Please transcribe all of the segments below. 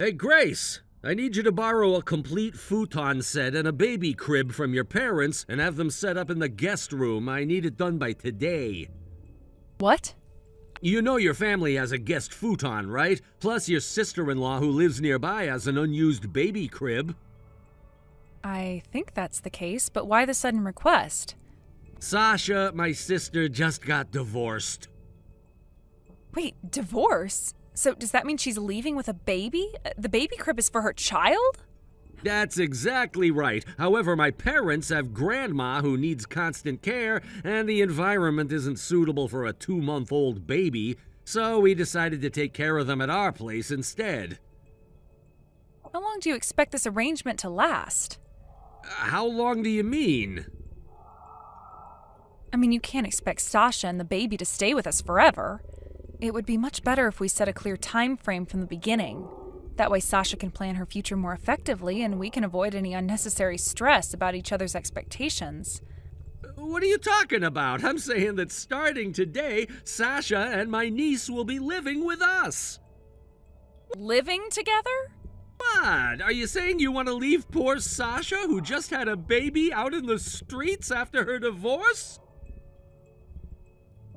Hey, Grace, I need you to borrow a complete futon set and a baby crib from your parents and have them set up in the guest room. I need it done by today. What? You know your family has a guest futon, right? Plus your sister-in-law who lives nearby has an unused baby crib. I think that's the case, but why the sudden request? Sasha, my sister, just got divorced. Wait, divorce? So does that mean she's leaving with a baby? The baby crib is for her child? That's exactly right. However, my parents have grandma who needs constant care, and the environment isn't suitable for a 2-month-old baby, so we decided to take care of them at our place instead. How long do you expect this arrangement to last? How long do you mean? I mean, you can't expect Sasha and the baby to stay with us forever. It would be much better if we set a clear time frame from the beginning. That way Sasha can plan her future more effectively and we can avoid any unnecessary stress about each other's expectations. What are you talking about? I'm saying that starting today, Sasha and my niece will be living with us. Living together? What? Are you saying you want to leave poor Sasha, who just had a baby, out in the streets after her divorce?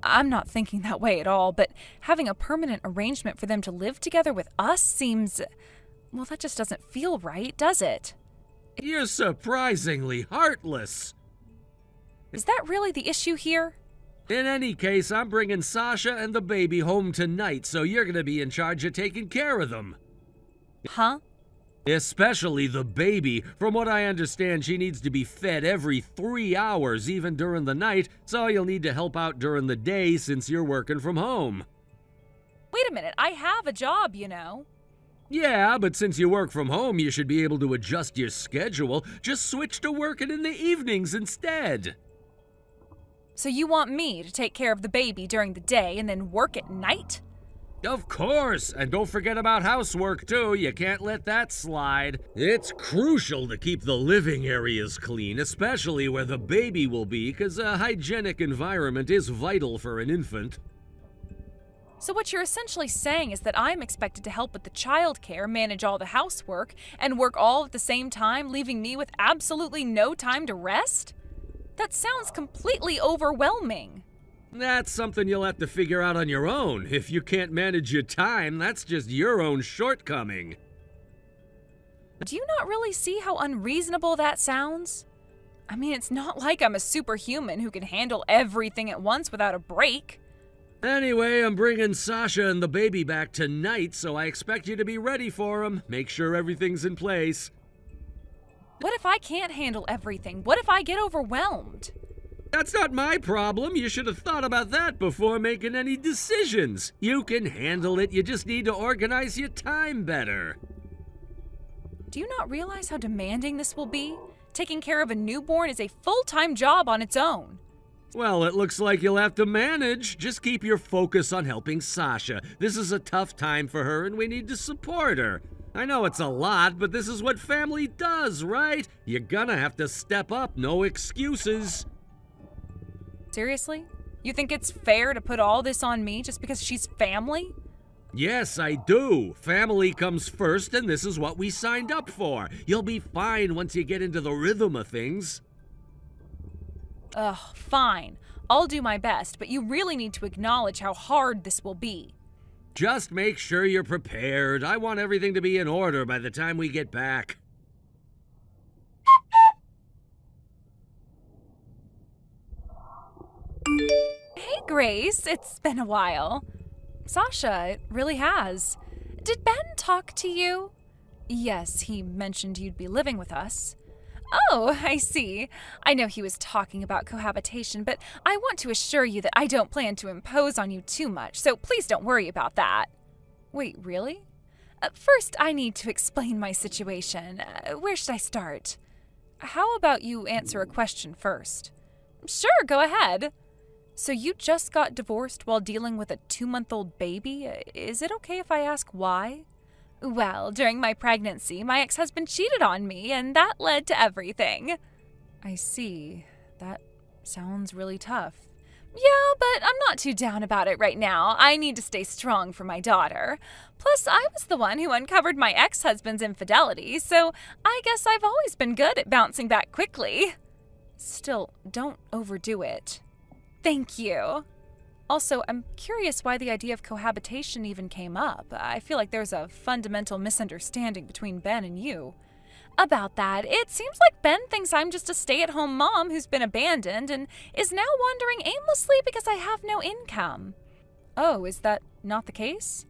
I'm not thinking that way at all, but having a permanent arrangement for them to live together with us seems... well, that just doesn't feel right, does it? You're surprisingly heartless. Is that really the issue here? In any case, I'm bringing Sasha and the baby home tonight, so you're going to be in charge of taking care of them. Huh? Especially the baby. From what I understand, she needs to be fed every 3 hours, even during the night, so you'll need to help out during the day since you're working from home. Wait a minute, I have a job, you know. Yeah, but since you work from home, you should be able to adjust your schedule. Just switch to working in the evenings instead. So you want me to take care of the baby during the day and then work at night? Of course! And don't forget about housework, too. You can't let that slide. It's crucial to keep the living areas clean, especially where the baby will be, because a hygienic environment is vital for an infant. So what you're essentially saying is that I'm expected to help with the childcare, manage all the housework, and work all at the same time, leaving me with absolutely no time to rest? That sounds completely overwhelming. That's something you'll have to figure out on your own. If you can't manage your time, that's just your own shortcoming. Do you not really see how unreasonable that sounds? I mean, it's not like I'm a superhuman who can handle everything at once without a break. Anyway, I'm bringing Sasha and the baby back tonight, so I expect you to be ready for them. Make sure everything's in place. What if I can't handle everything? What if I get overwhelmed? That's not my problem. You should have thought about that before making any decisions. You can handle it. You just need to organize your time better. Do you not realize how demanding this will be? Taking care of a newborn is a full-time job on its own. Well, it looks like you'll have to manage. Just keep your focus on helping Sasha. This is a tough time for her, and we need to support her. I know it's a lot, but this is what family does, right? You're gonna have to step up. No excuses. Seriously? You think it's fair to put all this on me just because she's family? Yes, I do. Family comes first, and this is what we signed up for. You'll be fine once you get into the rhythm of things. Ugh, fine. I'll do my best, but you really need to acknowledge how hard this will be. Just make sure you're prepared. I want everything to be in order by the time we get back. Hey, Grace. It's been a while. Sasha, it really has. Did Ben talk to you? Yes, he mentioned you'd be living with us. Oh, I see. I know he was talking about cohabitation, but I want to assure you that I don't plan to impose on you too much, so please don't worry about that. Wait, really? First, I need to explain my situation. Where should I start? How about you answer a question first? Sure, go ahead. So you just got divorced while dealing with a 2-month-old baby? Is it okay if I ask why? Well, during my pregnancy, my ex-husband cheated on me, and that led to everything. I see. That sounds really tough. Yeah, but I'm not too down about it right now. I need to stay strong for my daughter. Plus, I was the one who uncovered my ex-husband's infidelity, so I guess I've always been good at bouncing back quickly. Still, don't overdo it. Thank you. Also, I'm curious why the idea of cohabitation even came up. I feel like there's a fundamental misunderstanding between Ben and you. About that, it seems like Ben thinks I'm just a stay-at-home mom who's been abandoned and is now wandering aimlessly because I have no income. Oh, is that not the case?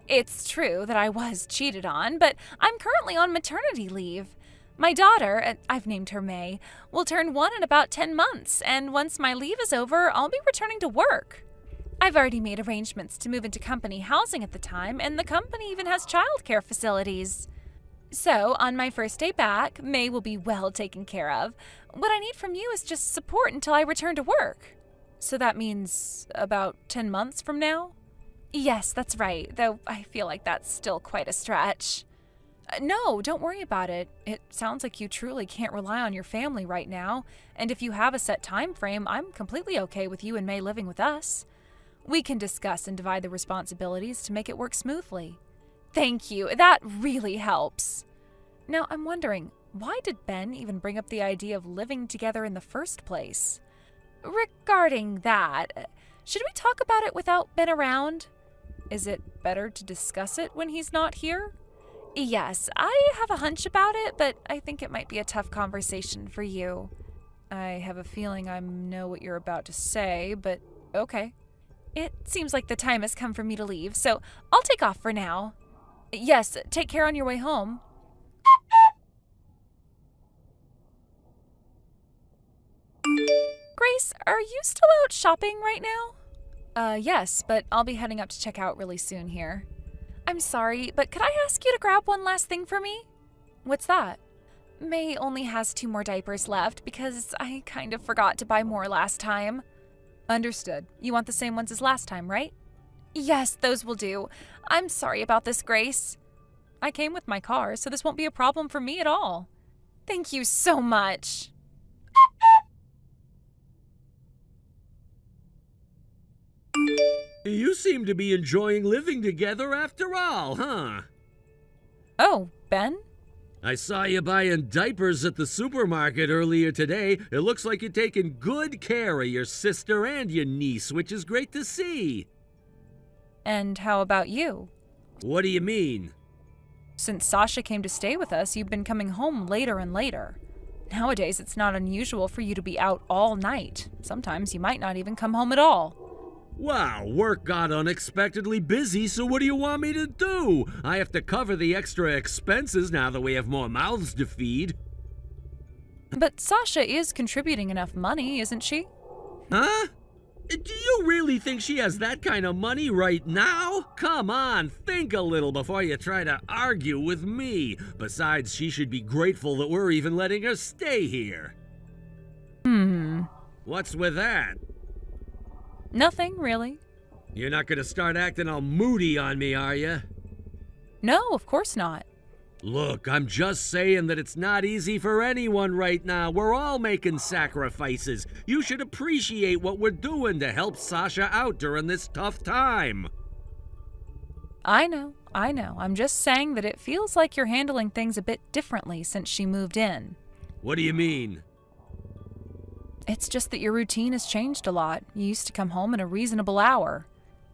It's true that I was cheated on, but I'm currently on maternity leave. My daughter, I've named her May, will turn 1 in about 10 months, and once my leave is over, I'll be returning to work. I've already made arrangements to move into company housing at the time, and the company even has childcare facilities. So, on my first day back, May will be well taken care of. What I need from you is just support until I return to work. So that means about 10 months from now? Yes, that's right, though I feel like that's still quite a stretch. No, don't worry about it. It sounds like you truly can't rely on your family right now, and if you have a set time frame, I'm completely okay with you and May living with us. We can discuss and divide the responsibilities to make it work smoothly. Thank you, that really helps. Now, I'm wondering, why did Ben even bring up the idea of living together in the first place? Regarding that, should we talk about it without Ben around? Is it better to discuss it when he's not here? Yes, I have a hunch about it, but I think it might be a tough conversation for you. I have a feeling I know what you're about to say, but okay. It seems like the time has come for me to leave, so I'll take off for now. Yes, take care on your way home. Grace, are you still out shopping right now? Yes, but I'll be heading up to check out really soon here. I'm sorry, but could I ask you to grab one last thing for me? What's that? May only has 2 more diapers left because I kind of forgot to buy more last time. Understood. You want the same ones as last time, right? Yes, those will do. I'm sorry about this, Grace. I came with my car, so this won't be a problem for me at all. Thank you so much. You seem to be enjoying living together after all, huh? Oh, Ben? I saw you buying diapers at the supermarket earlier today. It looks like you're taking good care of your sister and your niece, which is great to see. And how about you? What do you mean? Since Sasha came to stay with us, you've been coming home later and later. Nowadays, it's not unusual for you to be out all night. Sometimes you might not even come home at all. Wow, work got unexpectedly busy, so what do you want me to do? I have to cover the extra expenses now that we have more mouths to feed. But Sasha is contributing enough money, isn't she? Huh? Do you really think she has that kind of money right now? Come on, think a little before you try to argue with me. Besides, she should be grateful that we're even letting her stay here. What's with that? Nothing, really. You're not gonna start acting all moody on me, are you? No, of course not. Look, I'm just saying that it's not easy for anyone right now. We're all making sacrifices. You should appreciate what we're doing to help Sasha out during this tough time. I know. I'm just saying that it feels like you're handling things a bit differently since she moved in. What do you mean? It's just that your routine has changed a lot. You used to come home at a reasonable hour.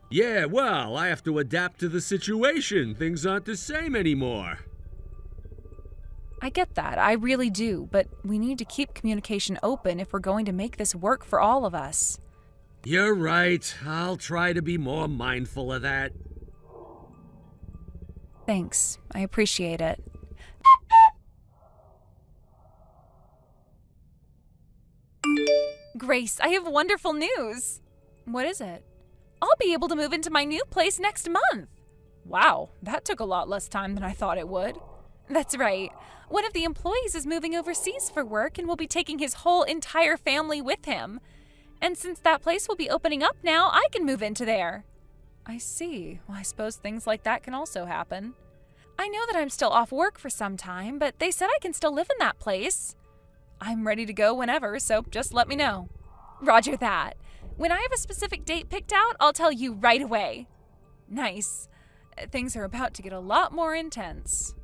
Yeah, well, I have to adapt to the situation. Things aren't the same anymore. I get that, I really do, but we need to keep communication open if we're going to make this work for all of us. You're right. I'll try to be more mindful of that. Thanks, I appreciate it. Grace, I have wonderful news. What is it? I'll be able to move into my new place next month. Wow, that took a lot less time than I thought it would. That's right. One of the employees is moving overseas for work and will be taking his whole entire family with him. And since that place will be opening up now, I can move into there. I see. Well, I suppose things like that can also happen. I know that I'm still off work for some time, but they said I can still live in that place. I'm ready to go whenever, so just let me know. Roger that. When I have a specific date picked out, I'll tell you right away. Nice. Things are about to get a lot more intense.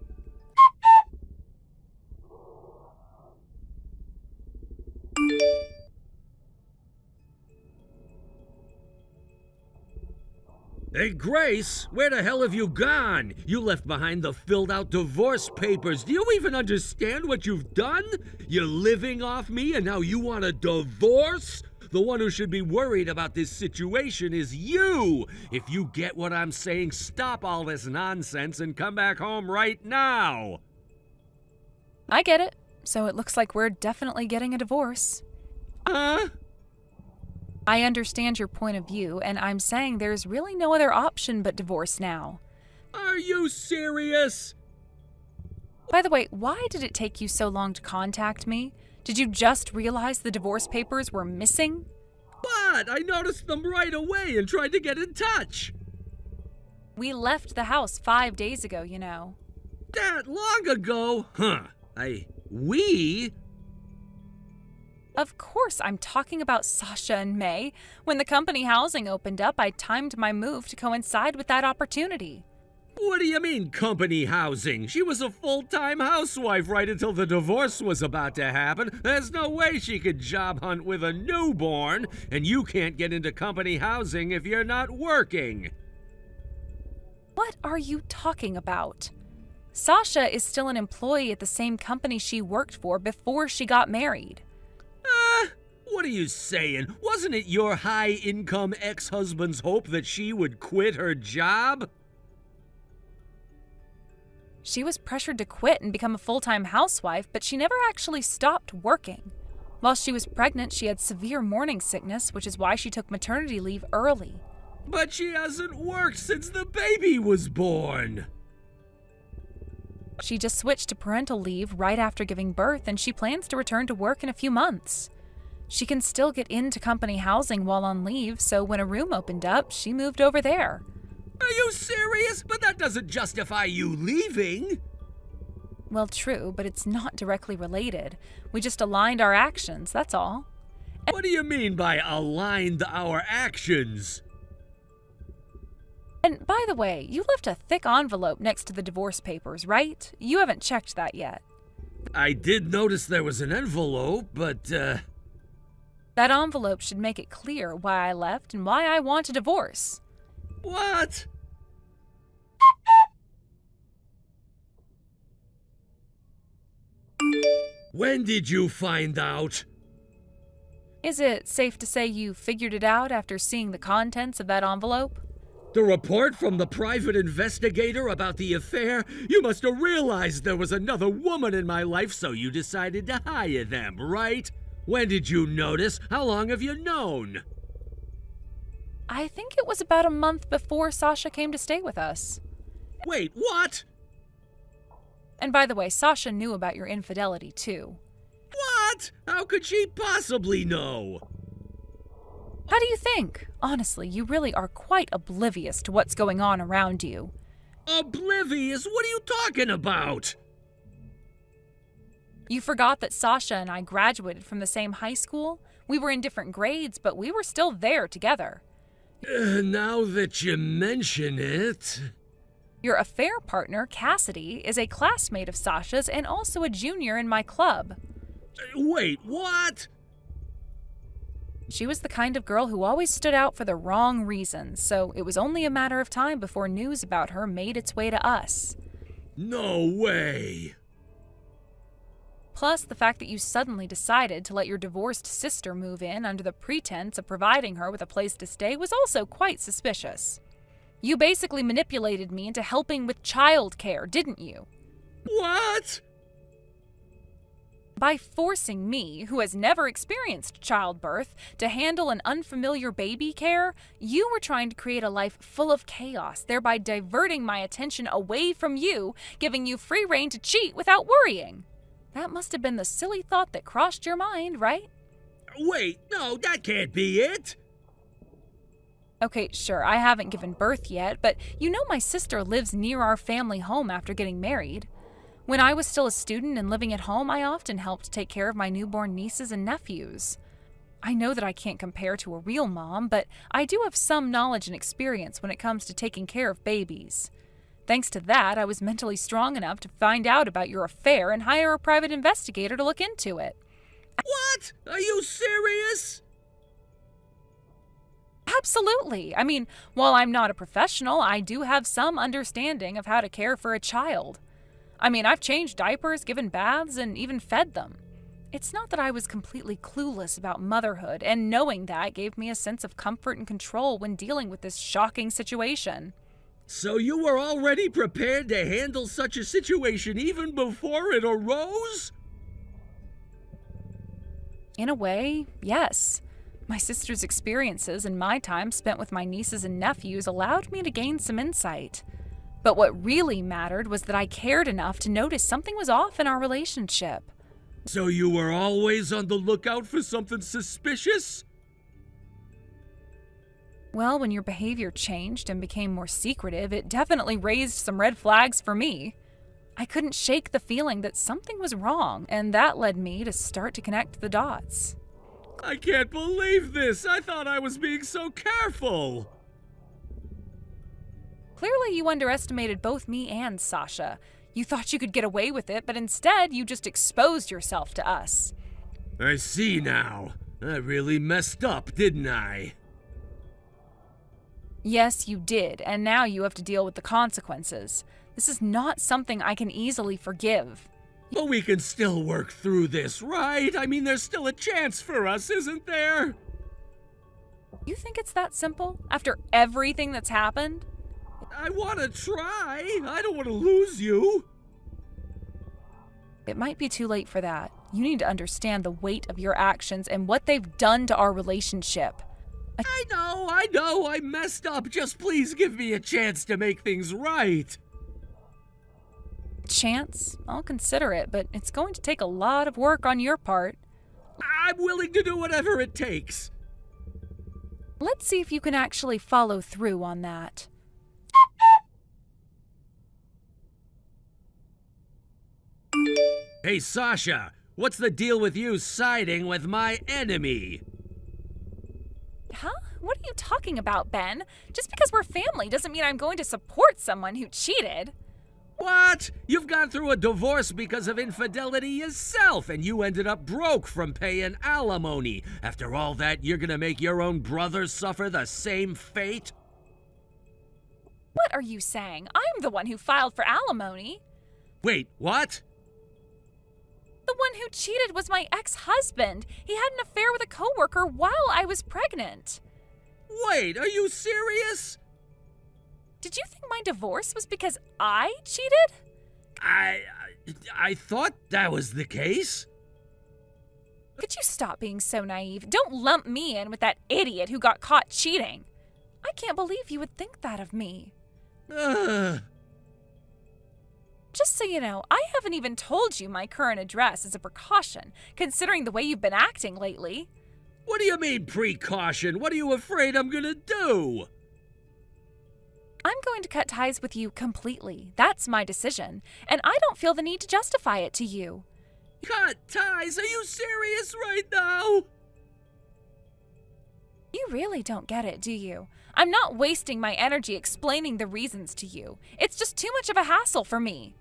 Hey, Grace, where the hell have you gone? You left behind the filled-out divorce papers. Do you even understand what you've done? You're living off me, and now you want a divorce? The one who should be worried about this situation is you. If you get what I'm saying, stop all this nonsense and come back home right now. I get it. So it looks like we're definitely getting a divorce. I understand your point of view, and I'm saying there's really no other option but divorce now. Are you serious? By the way, why did it take you so long to contact me? Did you just realize the divorce papers were missing? But I noticed them right away and tried to get in touch. We left the house 5 days ago, you know. That long ago? We? Of course, I'm talking about Sasha and May. When the company housing opened up, I timed my move to coincide with that opportunity. What do you mean, company housing? She was a full-time housewife right until the divorce was about to happen. There's no way she could job hunt with a newborn, and you can't get into company housing if you're not working. What are you talking about? Sasha is still an employee at the same company she worked for before she got married. What are you saying? Wasn't it your high-income ex-husband's hope that she would quit her job? She was pressured to quit and become a full-time housewife, but she never actually stopped working. While she was pregnant, she had severe morning sickness, which is why she took maternity leave early. But she hasn't worked since the baby was born. She just switched to parental leave right after giving birth, and she plans to return to work in a few months. She can still get into company housing while on leave, so when a room opened up, she moved over there. Are you serious? But that doesn't justify you leaving. Well, true, but it's not directly related. We just aligned our actions, that's all. What do you mean by aligned our actions? And by the way, you left a thick envelope next to the divorce papers, right? You haven't checked that yet. I did notice there was an envelope, but, That envelope should make it clear why I left and why I want a divorce. What? When did you find out? Is it safe to say you figured it out after seeing the contents of that envelope? The report from the private investigator about the affair? You must have realized there was another woman in my life, so you decided to hire them, right? When did you notice? How long have you known? I think it was about a month before Sasha came to stay with us. Wait, what? And by the way, Sasha knew about your infidelity, too. What? How could she possibly know? How do you think? Honestly, you really are quite oblivious to what's going on around you. Oblivious? What are you talking about? You forgot that Sasha and I graduated from the same high school? We were in different grades, but we were still there together. Now that you mention it... Your affair partner, Cassidy, is a classmate of Sasha's and also a junior in my club. Wait, what? She was the kind of girl who always stood out for the wrong reasons, so it was only a matter of time before news about her made its way to us. No way. Plus, the fact that you suddenly decided to let your divorced sister move in under the pretense of providing her with a place to stay was also quite suspicious. You basically manipulated me into helping with childcare, didn't you? What? By forcing me, who has never experienced childbirth, to handle an unfamiliar baby care, you were trying to create a life full of chaos, thereby diverting my attention away from you, giving you free rein to cheat without worrying. That must have been the silly thought that crossed your mind, right? Wait, no, that can't be it. Okay, sure, I haven't given birth yet, but you know my sister lives near our family home after getting married. When I was still a student and living at home, I often helped take care of my newborn nieces and nephews. I know that I can't compare to a real mom, but I do have some knowledge and experience when it comes to taking care of babies. Thanks to that, I was mentally strong enough to find out about your affair and hire a private investigator to look into it. What? Are you serious? Absolutely. I mean, while I'm not a professional, I do have some understanding of how to care for a child. I mean, I've changed diapers, given baths, and even fed them. It's not that I was completely clueless about motherhood, and knowing that gave me a sense of comfort and control when dealing with this shocking situation. So you were already prepared to handle such a situation even before it arose? In a way, yes. My sister's experiences and my time spent with my nieces and nephews allowed me to gain some insight. But what really mattered was that I cared enough to notice something was off in our relationship. So you were always on the lookout for something suspicious? Well, when your behavior changed and became more secretive, it definitely raised some red flags for me. I couldn't shake the feeling that something was wrong, and that led me to start to connect the dots. I can't believe this! I thought I was being so careful! Clearly, you underestimated both me and Sasha. You thought you could get away with it, but instead, you just exposed yourself to us. I see now. I really messed up, didn't I? Yes, you did, and now you have to deal with the consequences. This is not something I can easily forgive. But we can still work through this, right? I mean, there's still a chance for us, isn't there? You think it's that simple? After everything that's happened? I want to try. I don't want to lose you. It might be too late for that. You need to understand the weight of your actions and what they've done to our relationship. I know, I messed up. Just please give me a chance to make things right. Chance? I'll consider it, but it's going to take a lot of work on your part. I'm willing to do whatever it takes. Let's see if you can actually follow through on that. Hey, Sasha, what's the deal with you siding with my enemy? Huh? What are you talking about, Ben? Just because we're family doesn't mean I'm going to support someone who cheated. What? You've gone through a divorce because of infidelity yourself, and you ended up broke from paying alimony. After all that, you're gonna make your own brother suffer the same fate? What are you saying? I'm the one who filed for alimony. Wait, what? The one who cheated was my ex-husband. He had an affair with a coworker while I was pregnant. Wait, are you serious? Did you think my divorce was because I cheated? I thought that was the case. Could you stop being so naive? Don't lump me in with that idiot who got caught cheating. I can't believe you would think that of me. Just so you know, I haven't even told you my current address as a precaution, considering the way you've been acting lately. What do you mean, precaution? What are you afraid I'm gonna do? I'm going to cut ties with you completely. That's my decision, and I don't feel the need to justify it to you. Cut ties? Are you serious right now? You really don't get it, do you? I'm not wasting my energy explaining the reasons to you. It's just too much of a hassle for me.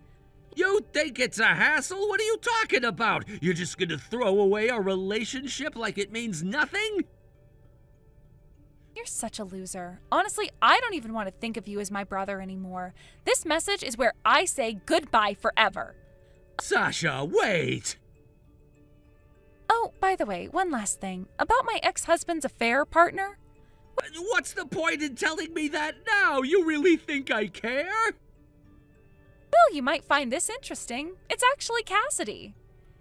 You think it's a hassle? What are you talking about? You're just gonna throw away our relationship like it means nothing? You're such a loser. Honestly, I don't even want to think of you as my brother anymore. This message is where I say goodbye forever. Sasha, wait! Oh, by the way, one last thing. About my ex-husband's affair partner? What's the point in telling me that now? You really think I care? Well, you might find this interesting. It's actually Cassidy.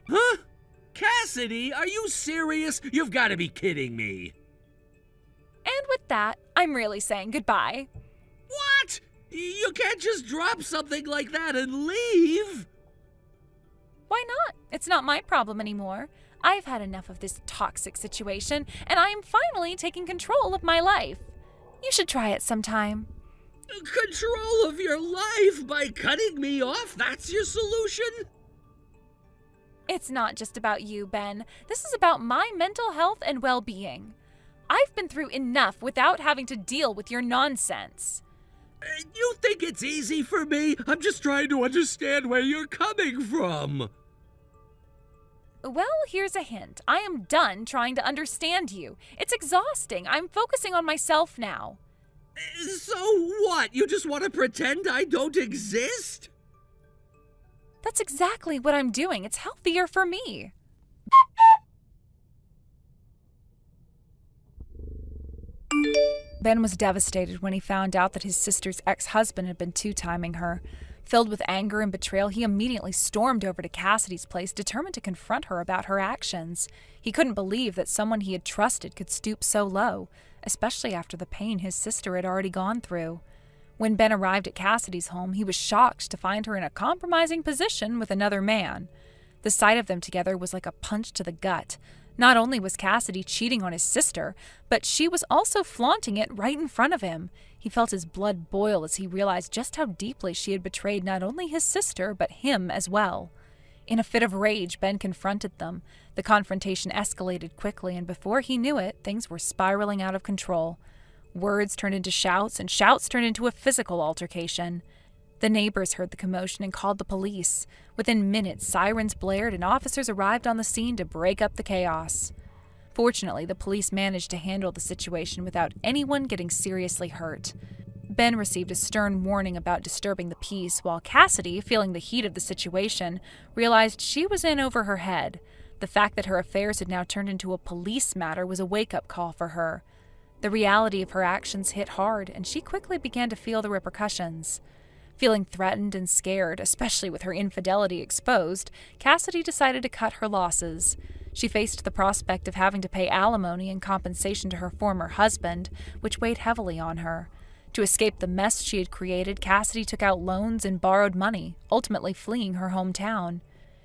Huh? Cassidy? Are you serious? You've got to be kidding me. And with that, I'm really saying goodbye. What? You can't just drop something like that and leave. Why not? It's not my problem anymore. I've had enough of this toxic situation, and I am finally taking control of my life. You should try it sometime. Control of your life by cutting me off? That's your solution? It's not just about you, Ben. This is about my mental health and well-being. I've been through enough without having to deal with your nonsense. You think it's easy for me? I'm just trying to understand where you're coming from. Well, here's a hint. I am done trying to understand you. It's exhausting. I'm focusing on myself now. So what? You just want to pretend I don't exist? That's exactly what I'm doing. It's healthier for me. Ben was devastated when he found out that his sister's ex-husband had been two-timing her. Filled with anger and betrayal, he immediately stormed over to Cassidy's place, determined to confront her about her actions. He couldn't believe that someone he had trusted could stoop so low, especially after the pain his sister had already gone through. When Ben arrived at Cassidy's home, he was shocked to find her in a compromising position with another man. The sight of them together was like a punch to the gut. Not only was Cassidy cheating on his sister, but she was also flaunting it right in front of him. He felt his blood boil as he realized just how deeply she had betrayed not only his sister, but him as well. In a fit of rage, Ben confronted them. The confrontation escalated quickly, and before he knew it, things were spiraling out of control. Words turned into shouts, and shouts turned into a physical altercation. The neighbors heard the commotion and called the police. Within minutes, sirens blared and officers arrived on the scene to break up the chaos. Fortunately, the police managed to handle the situation without anyone getting seriously hurt. Ben received a stern warning about disturbing the peace, while Cassidy, feeling the heat of the situation, realized she was in over her head. The fact that her affairs had now turned into a police matter was a wake-up call for her. The reality of her actions hit hard, and she quickly began to feel the repercussions. Feeling threatened and scared, especially with her infidelity exposed, Cassidy decided to cut her losses. She faced the prospect of having to pay alimony in compensation to her former husband, which weighed heavily on her. To escape the mess she had created, Cassidy took out loans and borrowed money, ultimately fleeing her hometown.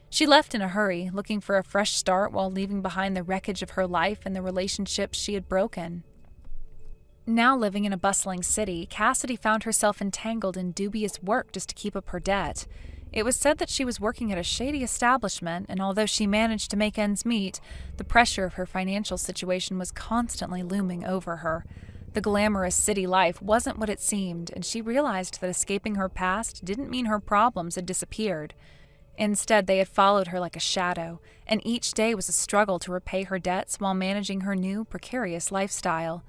She left in a hurry, looking for a fresh start while leaving behind the wreckage of her life and the relationships she had broken. Now living in a bustling city, Cassidy found herself entangled in dubious work just to keep up her debt. It was said that she was working at a shady establishment, and although she managed to make ends meet, the pressure of her financial situation was constantly looming over her. The glamorous city life wasn't what it seemed, and she realized that escaping her past didn't mean her problems had disappeared. Instead, they had followed her like a shadow, and each day was a struggle to repay her debts while managing her new, precarious lifestyle.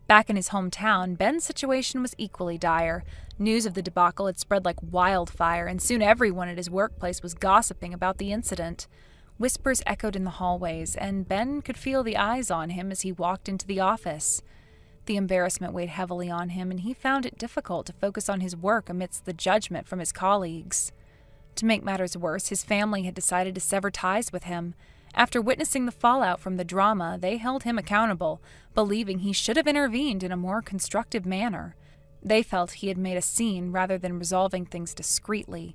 Back in his hometown, Ben's situation was equally dire. News of the debacle had spread like wildfire, and soon everyone at his workplace was gossiping about the incident. Whispers echoed in the hallways, and Ben could feel the eyes on him as he walked into the office. The embarrassment weighed heavily on him, and he found it difficult to focus on his work amidst the judgment from his colleagues. To make matters worse, his family had decided to sever ties with him. After witnessing the fallout from the drama, they held him accountable, believing he should have intervened in a more constructive manner. They felt he had made a scene rather than resolving things discreetly.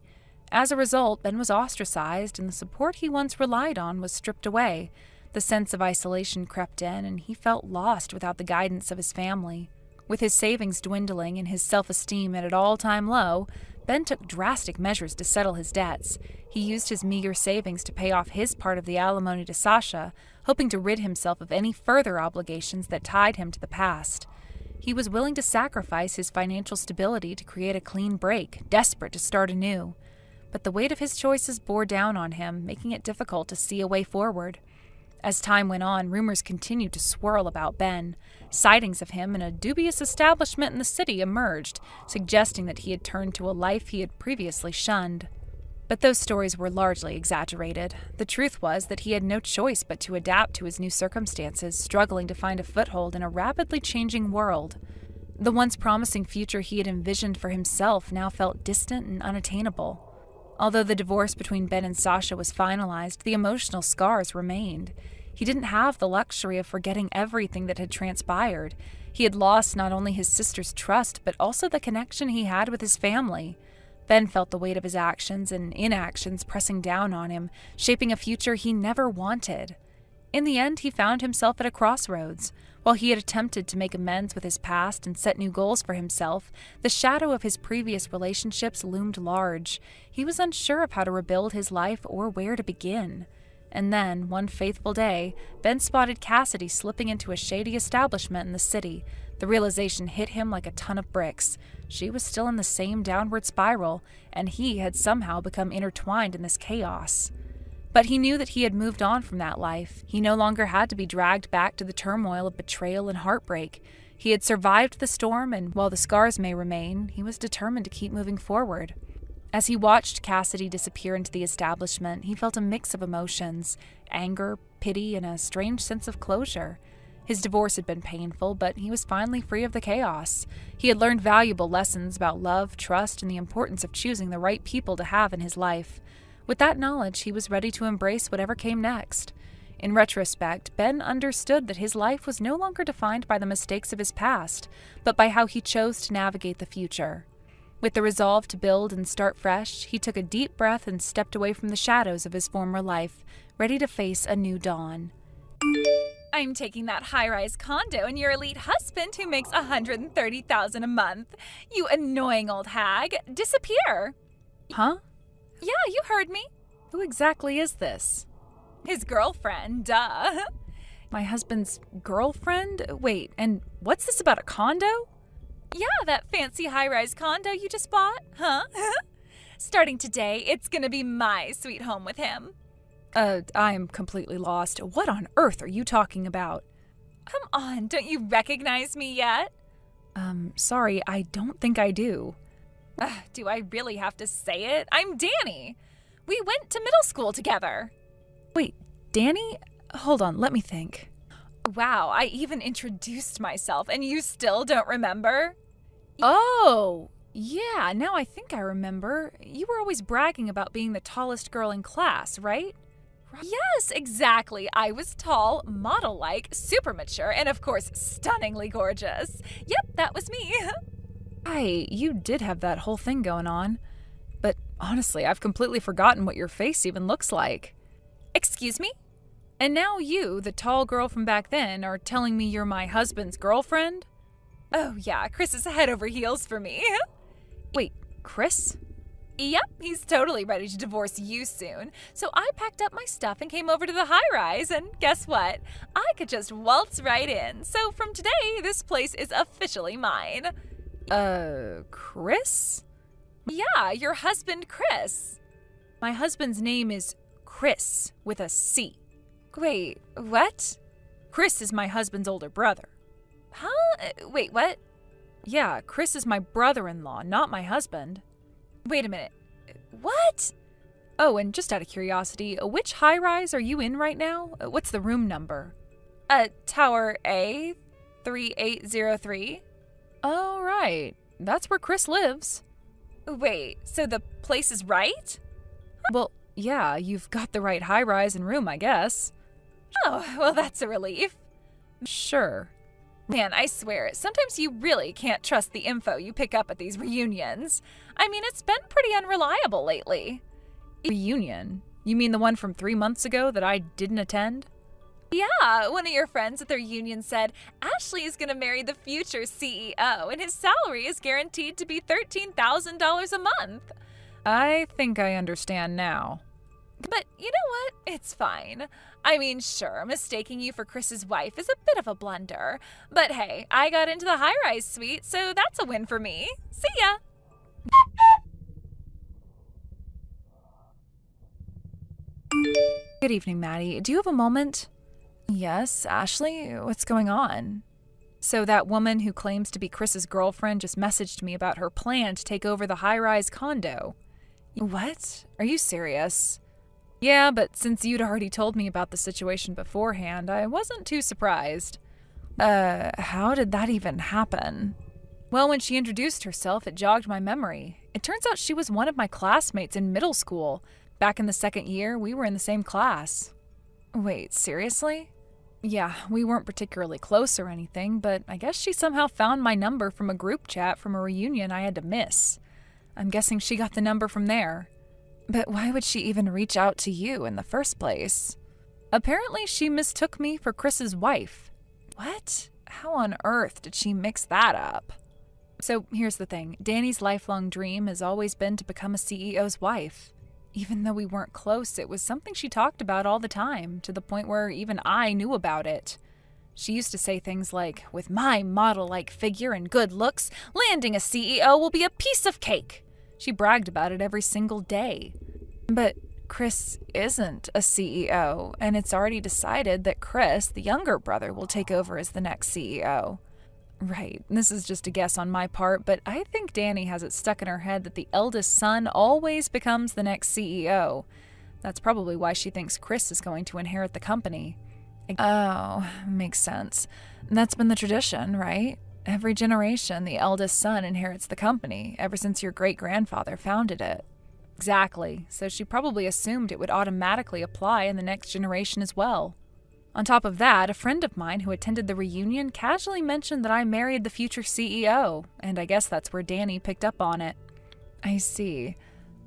As a result, Ben was ostracized, and the support he once relied on was stripped away. The sense of isolation crept in, and he felt lost without the guidance of his family. With his savings dwindling and his self-esteem at an all-time low, Ben took drastic measures to settle his debts. He used his meager savings to pay off his part of the alimony to Sasha, hoping to rid himself of any further obligations that tied him to the past. He was willing to sacrifice his financial stability to create a clean break, desperate to start anew. But the weight of his choices bore down on him, making it difficult to see a way forward. As time went on, rumors continued to swirl about Ben. Sightings of him in a dubious establishment in the city emerged, suggesting that he had turned to a life he had previously shunned. But those stories were largely exaggerated. The truth was that he had no choice but to adapt to his new circumstances, struggling to find a foothold in a rapidly changing world. The once promising future he had envisioned for himself now felt distant and unattainable. Although the divorce between Ben and Sasha was finalized, the emotional scars remained. He didn't have the luxury of forgetting everything that had transpired. He had lost not only his sister's trust, but also the connection he had with his family. Ben felt the weight of his actions and inactions pressing down on him, shaping a future he never wanted. In the end, he found himself at a crossroads. While he had attempted to make amends with his past and set new goals for himself, the shadow of his previous relationships loomed large. He was unsure of how to rebuild his life or where to begin. And then, one faithful day, Ben spotted Cassidy slipping into a shady establishment in the city. The realization hit him like a ton of bricks. She was still in the same downward spiral, and he had somehow become intertwined in this chaos. But he knew that he had moved on from that life. He no longer had to be dragged back to the turmoil of betrayal and heartbreak. He had survived the storm, and while the scars may remain, he was determined to keep moving forward. As he watched Cassidy disappear into the establishment, he felt a mix of emotions: anger, pity, and a strange sense of closure. His divorce had been painful, but he was finally free of the chaos. He had learned valuable lessons about love, trust, and the importance of choosing the right people to have in his life. With that knowledge, he was ready to embrace whatever came next. In retrospect, Ben understood that his life was no longer defined by the mistakes of his past, but by how he chose to navigate the future. With the resolve to build and start fresh, he took a deep breath and stepped away from the shadows of his former life, ready to face a new dawn. I'm taking that high-rise condo and your elite husband who makes $130,000 a month. You annoying old hag. Disappear. Huh? Yeah, you heard me. Who exactly is this? His girlfriend, duh. My husband's girlfriend? Wait, and what's this about a condo? Yeah, that fancy high-rise condo you just bought, huh? Starting today, it's gonna be my sweet home with him. I'm completely lost. What on earth are you talking about? Come on, don't you recognize me yet? Sorry, I don't think I do. Do I really have to say it? I'm Danny. We went to middle school together. Wait, Danny? Hold on, let me think. Wow, I even introduced myself and you still don't remember? Oh, yeah, now I think I remember. You were always bragging about being the tallest girl in class, right? Yes, exactly. I was tall, model-like, super mature, and of course, stunningly gorgeous. Yep, that was me. You did have that whole thing going on. But honestly, I've completely forgotten what your face even looks like. Excuse me? And now you, the tall girl from back then, are telling me you're my husband's girlfriend? Oh yeah, Chris is head over heels for me. Wait, Chris? Yep, he's totally ready to divorce you soon. So I packed up my stuff and came over to the high-rise, and guess what? I could just waltz right in. So from today, this place is officially mine. Chris? Yeah, your husband, Chris. My husband's name is Chris, with a C. Wait, what? Chris is my husband's older brother. Huh? Wait, what? Yeah, Chris is my brother-in-law, not my husband. Wait a minute. What? Oh, and just out of curiosity, which high-rise are you in right now? What's the room number? Tower A, 3803. Oh, right. That's where Chris lives. Wait, so the place is right? Well, yeah, you've got the right high-rise and room, I guess. Oh, well, that's a relief. Sure. Man, I swear, sometimes you really can't trust the info you pick up at these reunions. I mean, it's been pretty unreliable lately. Reunion? You mean the one from 3 months ago that I didn't attend? Yeah, one of your friends at the reunion said Ashley is going to marry the future CEO and his salary is guaranteed to be $13,000 a month. I think I understand now. But you know what? It's fine. I mean, sure, mistaking you for Chris's wife is a bit of a blunder. But hey, I got into the high-rise suite, so that's a win for me. See ya! Good evening, Maddie. Do you have a moment? Yes, Ashley? What's going on? So that woman who claims to be Chris's girlfriend just messaged me about her plan to take over the high-rise condo. What? Are you serious? Yeah, but since you'd already told me about the situation beforehand, I wasn't too surprised. How did that even happen? Well, when she introduced herself, it jogged my memory. It turns out she was one of my classmates in middle school. Back in the second year, we were in the same class. Wait, seriously? Yeah, we weren't particularly close or anything, but I guess she somehow found my number from a group chat from a reunion I had to miss. I'm guessing she got the number from there. But why would she even reach out to you in the first place? Apparently, she mistook me for Chris's wife. What? How on earth did she mix that up? So here's the thing. Danny's lifelong dream has always been to become a CEO's wife. Even though we weren't close, it was something she talked about all the time, to the point where even I knew about it. She used to say things like, "With my model-like figure and good looks, landing a CEO will be a piece of cake." She bragged about it every single day. But Chris isn't a CEO, and it's already decided that Chris, the younger brother, will take over as the next CEO. Right, this is just a guess on my part, but I think Danny has it stuck in her head that the eldest son always becomes the next CEO. That's probably why she thinks Chris is going to inherit the company. Oh, makes sense. That's been the tradition, right? Every generation, the eldest son inherits the company, ever since your great-grandfather founded it. Exactly, so she probably assumed it would automatically apply in the next generation as well. On top of that, a friend of mine who attended the reunion casually mentioned that I married the future CEO, and I guess that's where Danny picked up on it. I see.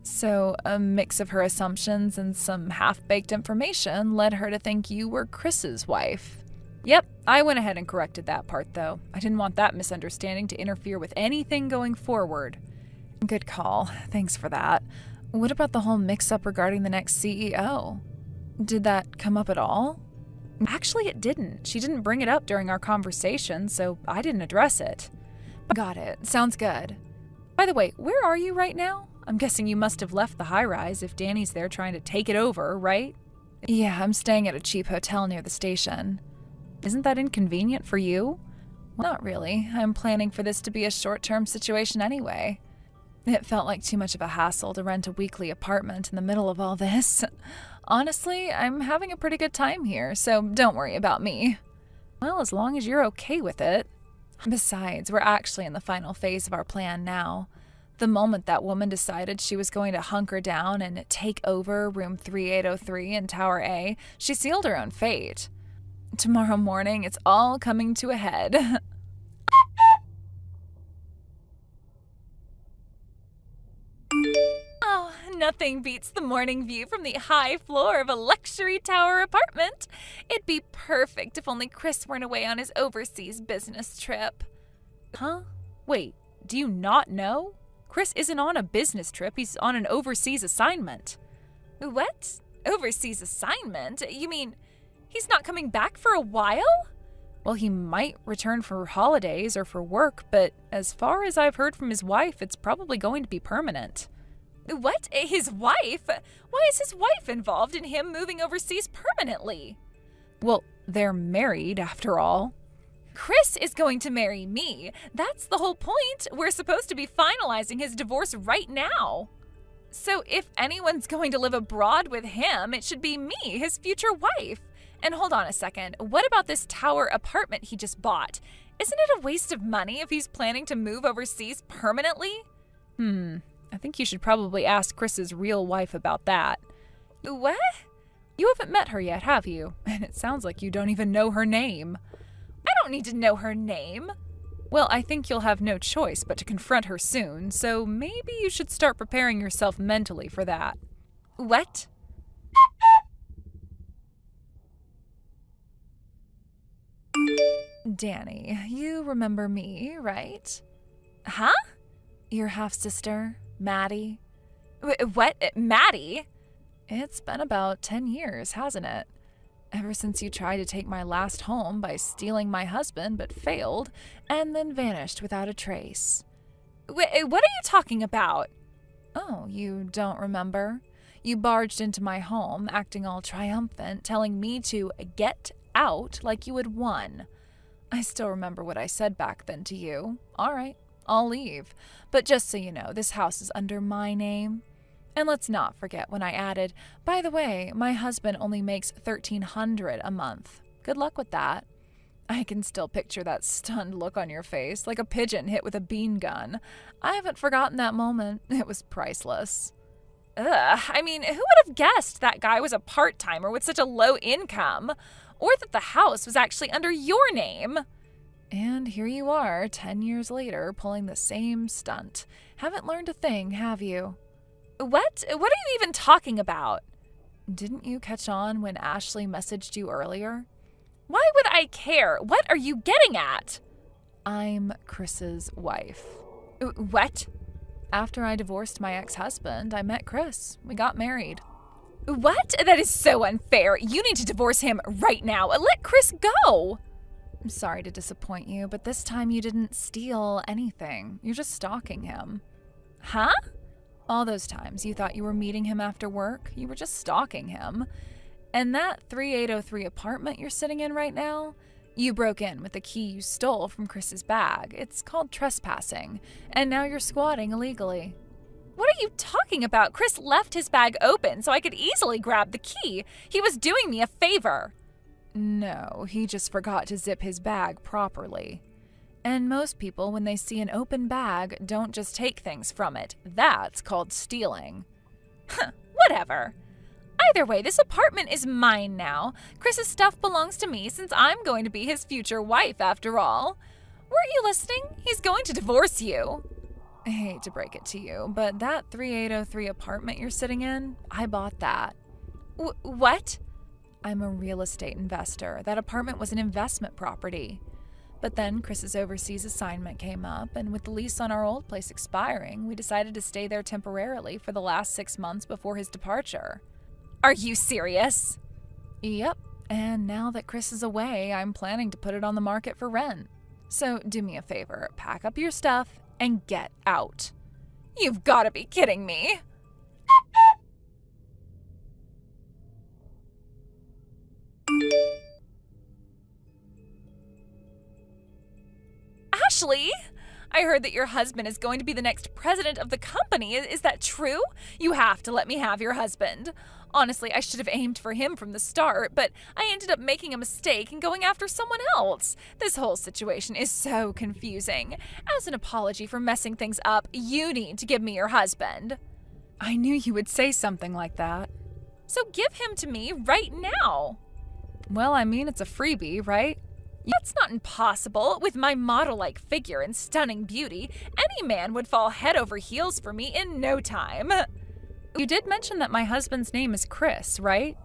So, a mix of her assumptions and some half-baked information led her to think you were Chris's wife. Yep, I went ahead and corrected that part, though. I didn't want that misunderstanding to interfere with anything going forward. Good call. Thanks for that. What about the whole mix-up regarding the next CEO? Did that come up at all? Actually, it didn't. She didn't bring it up during our conversation, so I didn't address it. Got it. Sounds good. By the way, where are you right now? I'm guessing you must have left the high-rise if Danny's there trying to take it over, right? Yeah, I'm staying at a cheap hotel near the station. Isn't that inconvenient for you? Well, not really. I'm planning for this to be a short-term situation anyway. It felt like too much of a hassle to rent a weekly apartment in the middle of all this. Honestly, I'm having a pretty good time here, so don't worry about me. Well, as long as you're okay with it. Besides, we're actually in the final phase of our plan now. The moment that woman decided she was going to hunker down and take over room 3803 in Tower A, she sealed her own fate. Tomorrow morning, it's all coming to a head. Oh, nothing beats the morning view from the high floor of a luxury tower apartment. It'd be perfect if only Chris weren't away on his overseas business trip. Huh? Wait, do you not know? Chris isn't on a business trip, he's on an overseas assignment. What? Overseas assignment? You mean he's not coming back for a while? Well, he might return for holidays or for work, but as far as I've heard from his wife, it's probably going to be permanent. What? His wife? Why is his wife involved in him moving overseas permanently? Well, they're married, after all. Chris is going to marry me. That's the whole point. We're supposed to be finalizing his divorce right now. So if anyone's going to live abroad with him, it should be me, his future wife. And hold on a second. What about this tower apartment he just bought? Isn't it a waste of money if he's planning to move overseas permanently? I think you should probably ask Chris's real wife about that. What? You haven't met her yet, have you? And it sounds like you don't even know her name. I don't need to know her name. Well, I think you'll have no choice but to confront her soon, so maybe you should start preparing yourself mentally for that. What? Danny, you remember me, right? Huh? Your half-sister, Maddie. What? Maddie? It's been about 10 years, hasn't it? Ever since you tried to take my last home by stealing my husband but failed, and then vanished without a trace. What are you talking about? Oh, you don't remember? You barged into my home, acting all triumphant, telling me to get out like you had won. I still remember what I said back then to you. All right, I'll leave. But just so you know, this house is under my name. And let's not forget when I added, by the way, my husband only makes $1,300 a month. Good luck with that. I can still picture that stunned look on your face, like a pigeon hit with a bean gun. I haven't forgotten that moment. It was priceless. Ugh, I mean, who would have guessed that guy was a part-timer with such a low income? Or that the house was actually under your name? And here you are, 10 years later, pulling the same stunt. Haven't learned a thing, have you? What? What are you even talking about? Didn't you catch on when Ashley messaged you earlier? Why would I care? What are you getting at? I'm Chris's wife. What? After I divorced my ex-husband, I met Chris. We got married. What? That is so unfair. You need to divorce him right now. Let Chris go. I'm sorry to disappoint you, but this time you didn't steal anything. You're just stalking him. Huh? All those times you thought you were meeting him after work, you were just stalking him. And that 3803 apartment you're sitting in right now, you broke in with the key you stole from Chris's bag. It's called trespassing, and now you're squatting illegally. What are you talking about? Chris left his bag open so I could easily grab the key. He was doing me a favor. No, he just forgot to zip his bag properly. And most people, when they see an open bag, don't just take things from it. That's called stealing. Whatever. Either way, this apartment is mine now. Chris's stuff belongs to me since I'm going to be his future wife after all. Weren't you listening? He's going to divorce you. I hate to break it to you, but that 3803 apartment you're sitting in, I bought that. What? I'm a real estate investor. That apartment was an investment property. But then Chris's overseas assignment came up, and with the lease on our old place expiring, we decided to stay there temporarily for the last 6 months before his departure. Are you serious? Yep, and now that Chris is away, I'm planning to put it on the market for rent. So do me a favor, pack up your stuff and get out. You've got to be kidding me. Ashley, I heard that your husband is going to be the next president of the company. Is that true? You have to let me have your husband. Honestly, I should have aimed for him from the start, but I ended up making a mistake and going after someone else. This whole situation is so confusing. As an apology for messing things up, you need to give me your husband. I knew you would say something like that. So give him to me right now. Well, I mean, it's a freebie, right? That's not impossible. With my model-like figure and stunning beauty, any man would fall head over heels for me in no time. You did mention that my husband's name is Chris, right?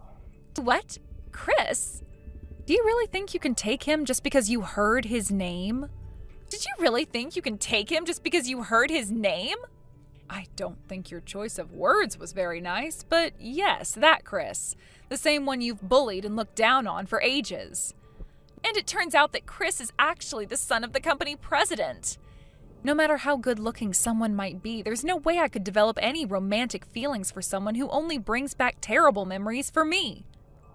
What? Chris? Do you really think you can take him just because you heard his name? Did you really think you can take him just because you heard his name? I don't think your choice of words was very nice, but yes, that Chris. The same one you've bullied and looked down on for ages. And it turns out that Chris is actually the son of the company president. No matter how good-looking someone might be, there's no way I could develop any romantic feelings for someone who only brings back terrible memories for me.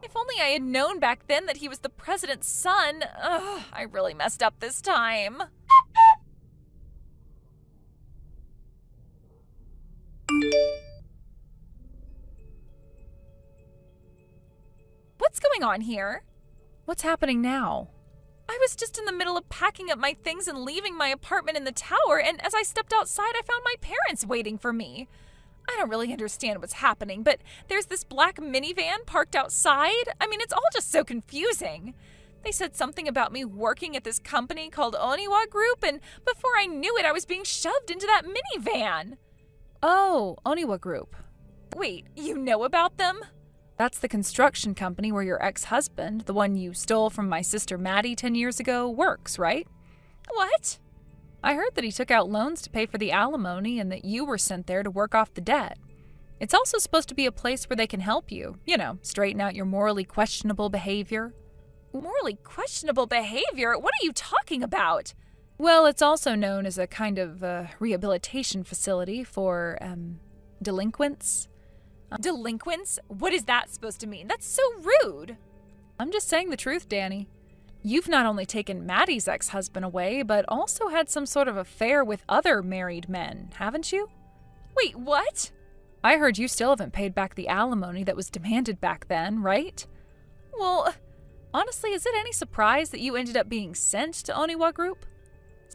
If only I had known back then that he was the president's son. I really messed up this time. What's going on here? What's happening now? I was just in the middle of packing up my things and leaving my apartment in the tower, and as I stepped outside, I found my parents waiting for me. I don't really understand what's happening, but there's this black minivan parked outside. I mean, it's all just so confusing. They said something about me working at this company called Oniwa Group, and before I knew it, I was being shoved into that minivan. Oh, Oniwa Group. Wait, you know about them? That's the construction company where your ex-husband, the one you stole from my sister Maddie 10 years ago, works, right? What? I heard that he took out loans to pay for the alimony and that you were sent there to work off the debt. It's also supposed to be a place where they can help you, straighten out your morally questionable behavior. Morally questionable behavior? What are you talking about? Well, it's also known as a kind of rehabilitation facility for, delinquents. Delinquents? What is that supposed to mean? That's so rude. I'm just saying the truth, Danny. You've not only taken Maddie's ex-husband away, but also had some sort of affair with other married men, haven't you? Wait, what? I heard you still haven't paid back the alimony that was demanded back then, right? Well, honestly, is it any surprise that you ended up being sent to Oniwa Group?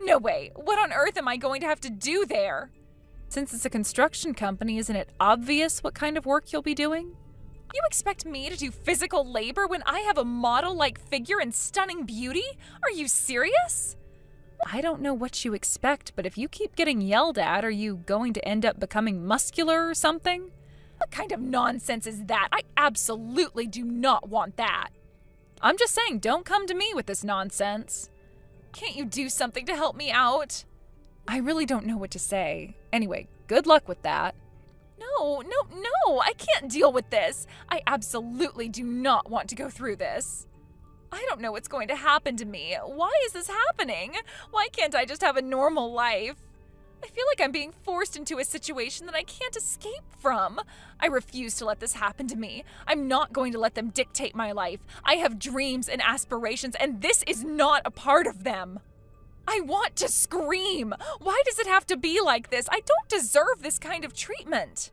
No way. What on earth am I going to have to do there? Since it's a construction company, isn't it obvious what kind of work you'll be doing? You expect me to do physical labor when I have a model-like figure and stunning beauty? Are you serious? I don't know what you expect, but if you keep getting yelled at, are you going to end up becoming muscular or something? What kind of nonsense is that? I absolutely do not want that. I'm just saying, don't come to me with this nonsense. Can't you do something to help me out? I really don't know what to say. Anyway, good luck with that. No, I can't deal with this. I absolutely do not want to go through this. I don't know what's going to happen to me. Why is this happening? Why can't I just have a normal life? I feel like I'm being forced into a situation that I can't escape from. I refuse to let this happen to me. I'm not going to let them dictate my life. I have dreams and aspirations, and this is not a part of them. I want to scream. Why does it have to be like this? I don't deserve this kind of treatment.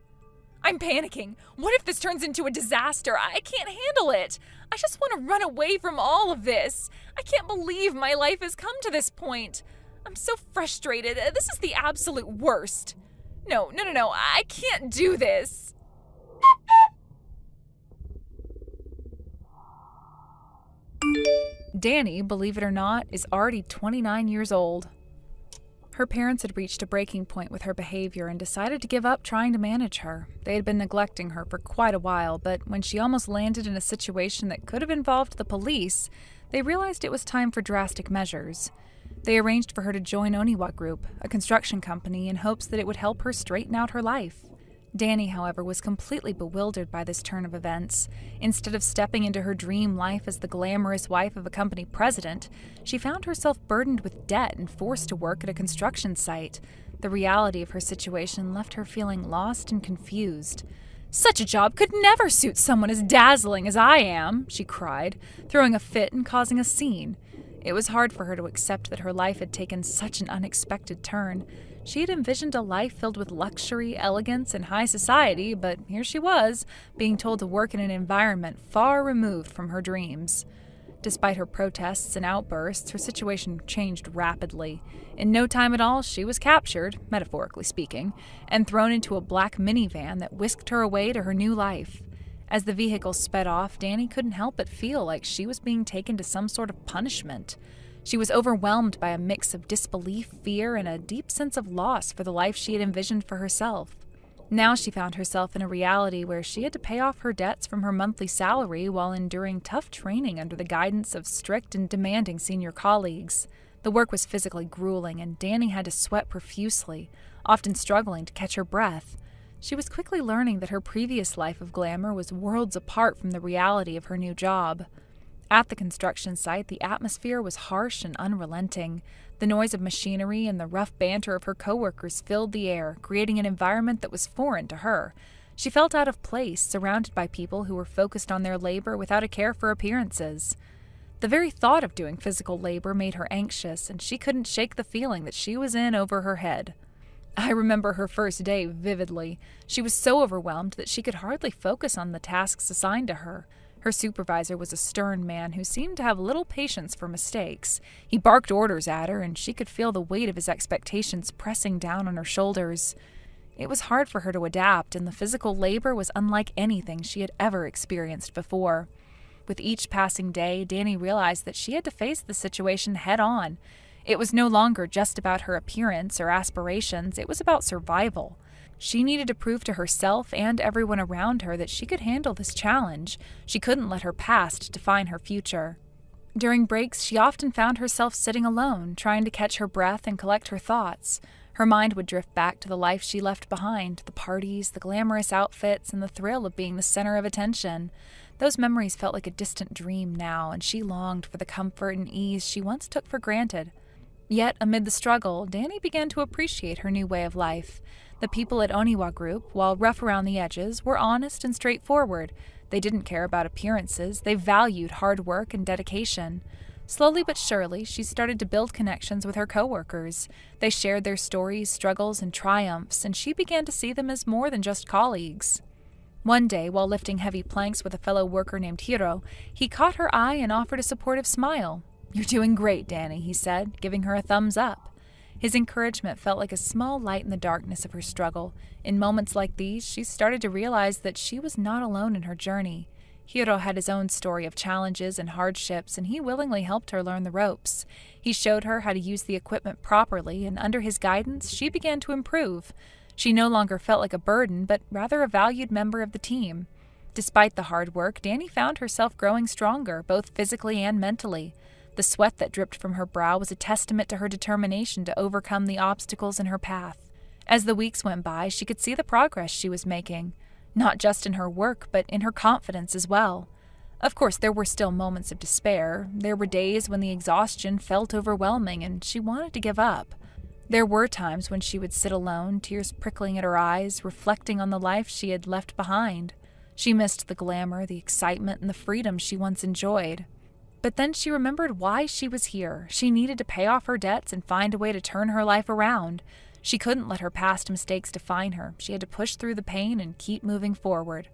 I'm panicking. What if this turns into a disaster? I can't handle it. I just want to run away from all of this. I can't believe my life has come to this point. I'm so frustrated. This is the absolute worst. No. I can't do this. Danny, believe it or not, is already 29 years old. Her parents had reached a breaking point with her behavior and decided to give up trying to manage her. They had been neglecting her for quite a while, but when she almost landed in a situation that could have involved the police, they realized it was time for drastic measures. They arranged for her to join Oniwa Group, a construction company, in hopes that it would help her straighten out her life. Danny, however, was completely bewildered by this turn of events. Instead of stepping into her dream life as the glamorous wife of a company president, she found herself burdened with debt and forced to work at a construction site. The reality of her situation left her feeling lost and confused. "Such a job could never suit someone as dazzling as I am," she cried, throwing a fit and causing a scene. It was hard for her to accept that her life had taken such an unexpected turn. She had envisioned a life filled with luxury, elegance, and high society, but here she was, being told to work in an environment far removed from her dreams. Despite her protests and outbursts, her situation changed rapidly. In no time at all, she was captured, metaphorically speaking, and thrown into a black minivan that whisked her away to her new life. As the vehicle sped off, Danny couldn't help but feel like she was being taken to some sort of punishment. She was overwhelmed by a mix of disbelief, fear, and a deep sense of loss for the life she had envisioned for herself. Now she found herself in a reality where she had to pay off her debts from her monthly salary while enduring tough training under the guidance of strict and demanding senior colleagues. The work was physically grueling, and Danny had to sweat profusely, often struggling to catch her breath. She was quickly learning that her previous life of glamour was worlds apart from the reality of her new job. At the construction site, the atmosphere was harsh and unrelenting. The noise of machinery and the rough banter of her coworkers filled the air, creating an environment that was foreign to her. She felt out of place, surrounded by people who were focused on their labor without a care for appearances. The very thought of doing physical labor made her anxious, and she couldn't shake the feeling that she was in over her head. I remember her first day vividly. She was so overwhelmed that she could hardly focus on the tasks assigned to her. Her supervisor was a stern man who seemed to have little patience for mistakes. He barked orders at her, and she could feel the weight of his expectations pressing down on her shoulders. It was hard for her to adapt, and the physical labor was unlike anything she had ever experienced before. With each passing day, Danny realized that she had to face the situation head-on. It was no longer just about her appearance or aspirations, it was about survival. She needed to prove to herself and everyone around her that she could handle this challenge. She couldn't let her past define her future. During breaks, she often found herself sitting alone, trying to catch her breath and collect her thoughts. Her mind would drift back to the life she left behind, the parties, the glamorous outfits, and the thrill of being the center of attention. Those memories felt like a distant dream now, and she longed for the comfort and ease she once took for granted. Yet, amid the struggle, Danny began to appreciate her new way of life. The people at Oniwa Group, while rough around the edges, were honest and straightforward. They didn't care about appearances. They valued hard work and dedication. Slowly but surely, she started to build connections with her coworkers. They shared their stories, struggles, and triumphs, and she began to see them as more than just colleagues. One day, while lifting heavy planks with a fellow worker named Hiro, he caught her eye and offered a supportive smile. "You're doing great, Danny," he said, giving her a thumbs up. His encouragement felt like a small light in the darkness of her struggle. In moments like these, she started to realize that she was not alone in her journey. Hiro had his own story of challenges and hardships, and he willingly helped her learn the ropes. He showed her how to use the equipment properly, and under his guidance, she began to improve. She no longer felt like a burden, but rather a valued member of the team. Despite the hard work, Danny found herself growing stronger, both physically and mentally. The sweat that dripped from her brow was a testament to her determination to overcome the obstacles in her path. As the weeks went by, she could see the progress she was making, not just in her work, but in her confidence as well. Of course, there were still moments of despair. There were days when the exhaustion felt overwhelming and she wanted to give up. There were times when she would sit alone, tears prickling at her eyes, reflecting on the life she had left behind. She missed the glamour, the excitement, and the freedom she once enjoyed. But then she remembered why she was here. She needed to pay off her debts and find a way to turn her life around. She couldn't let her past mistakes define her. She had to push through the pain and keep moving forward.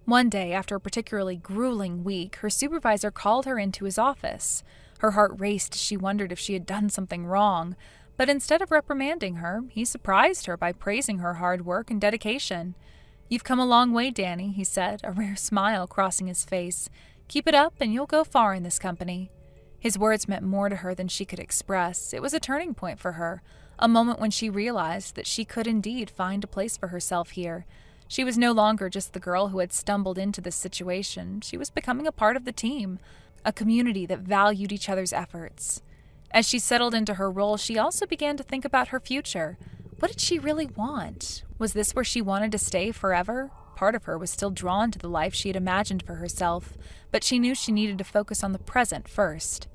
One day, after a particularly grueling week, her supervisor called her into his office. Her heart raced as she wondered if she had done something wrong. But instead of reprimanding her, he surprised her by praising her hard work and dedication. "You've come a long way, Danny," he said, a rare smile crossing his face. "Keep it up and you'll go far in this company." His words meant more to her than she could express. It was a turning point for her, a moment when she realized that she could indeed find a place for herself here. She was no longer just the girl who had stumbled into this situation. She was becoming a part of the team, a community that valued each other's efforts. As she settled into her role, she also began to think about her future. What did she really want? Was this where she wanted to stay forever? Part of her was still drawn to the life she had imagined for herself, but she knew she needed to focus on the present first.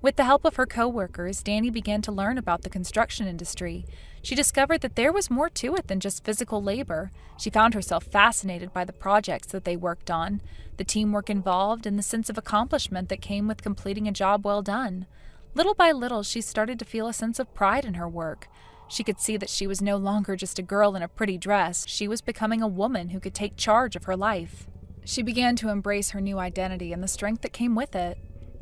With the help of her coworkers, Danny began to learn about the construction industry. She discovered that there was more to it than just physical labor. She found herself fascinated by the projects that they worked on, the teamwork involved, and the sense of accomplishment that came with completing a job well done. Little by little, she started to feel a sense of pride in her work. She could see that she was no longer just a girl in a pretty dress. She was becoming a woman who could take charge of her life. She began to embrace her new identity and the strength that came with it.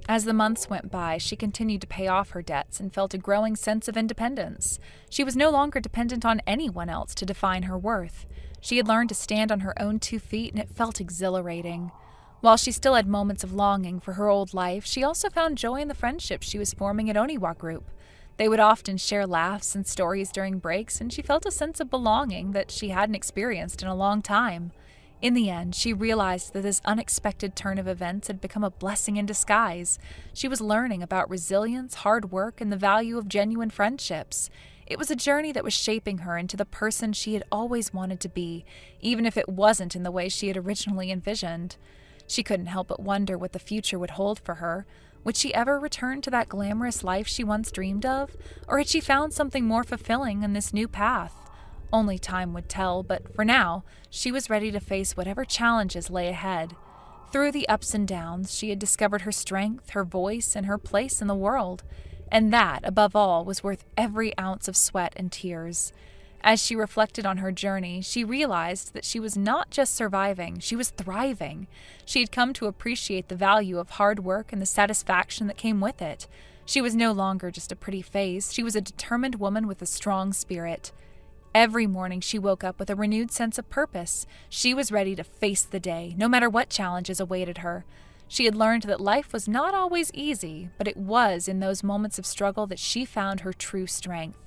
As the months went by, she continued to pay off her debts and felt a growing sense of independence. She was no longer dependent on anyone else to define her worth. She had learned to stand on her own 2 feet, and it felt exhilarating. While she still had moments of longing for her old life, she also found joy in the friendships she was forming at Oniwa Group. They would often share laughs and stories during breaks, and she felt a sense of belonging that she hadn't experienced in a long time. In the end, she realized that this unexpected turn of events had become a blessing in disguise. She was learning about resilience, hard work, and the value of genuine friendships. It was a journey that was shaping her into the person she had always wanted to be, even if it wasn't in the way she had originally envisioned. She couldn't help but wonder what the future would hold for her. Would she ever return to that glamorous life she once dreamed of? Or had she found something more fulfilling in this new path? Only time would tell, but for now, she was ready to face whatever challenges lay ahead. Through the ups and downs, she had discovered her strength, her voice, and her place in the world. And that, above all, was worth every ounce of sweat and tears. As she reflected on her journey, she realized that she was not just surviving, she was thriving. She had come to appreciate the value of hard work and the satisfaction that came with it. She was no longer just a pretty face, she was a determined woman with a strong spirit. Every morning she woke up with a renewed sense of purpose. She was ready to face the day, no matter what challenges awaited her. She had learned that life was not always easy, but it was in those moments of struggle that she found her true strength.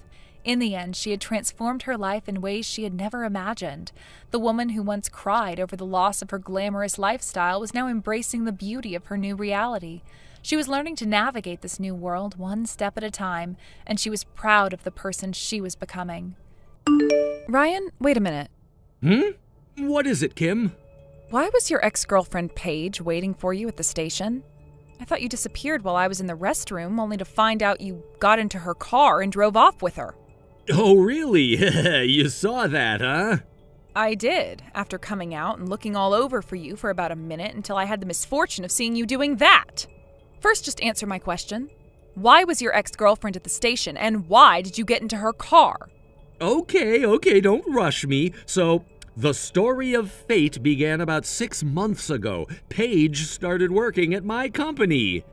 In the end, she had transformed her life in ways she had never imagined. The woman who once cried over the loss of her glamorous lifestyle was now embracing the beauty of her new reality. She was learning to navigate this new world one step at a time, and she was proud of the person she was becoming. Ryan, wait a minute. What is it, Kim? Why was your ex-girlfriend Paige waiting for you at the station? I thought you disappeared while I was in the restroom, only to find out you got into her car and drove off with her. Oh, really? You saw that, huh? I did, after coming out and looking all over for you for about a minute until I had the misfortune of seeing you doing that. First, just answer my question. Why was your ex-girlfriend at the station, and why did you get into her car? Okay, don't rush me. So, the story of fate began about 6 months ago. Paige started working at my company.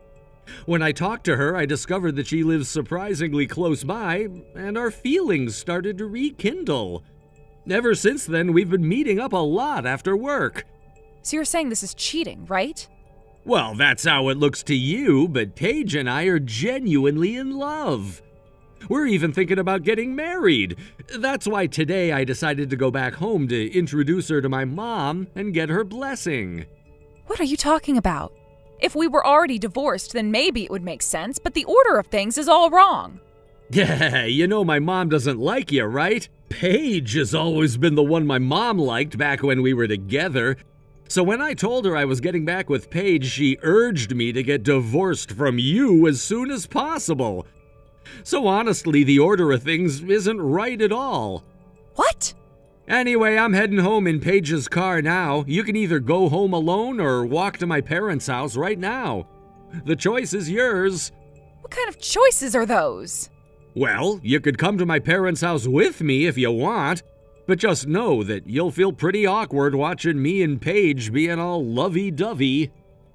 When I talked to her, I discovered that she lives surprisingly close by, and our feelings started to rekindle. Ever since then, we've been meeting up a lot after work. So you're saying this is cheating, right? Well, that's how it looks to you, but Paige and I are genuinely in love. We're even thinking about getting married. That's why today I decided to go back home to introduce her to my mom and get her blessing. What are you talking about? If we were already divorced, then maybe it would make sense, but the order of things is all wrong. Yeah, you know my mom doesn't like you, right? Paige has always been the one my mom liked back when we were together. So when I told her I was getting back with Paige, she urged me to get divorced from you as soon as possible. So honestly, the order of things isn't right at all. What? Anyway, I'm heading home in Paige's car now. You can either go home alone or walk to my parents' house right now. The choice is yours. What kind of choices are those? Well, you could come to my parents' house with me if you want, but just know that you'll feel pretty awkward watching me and Paige being all lovey-dovey.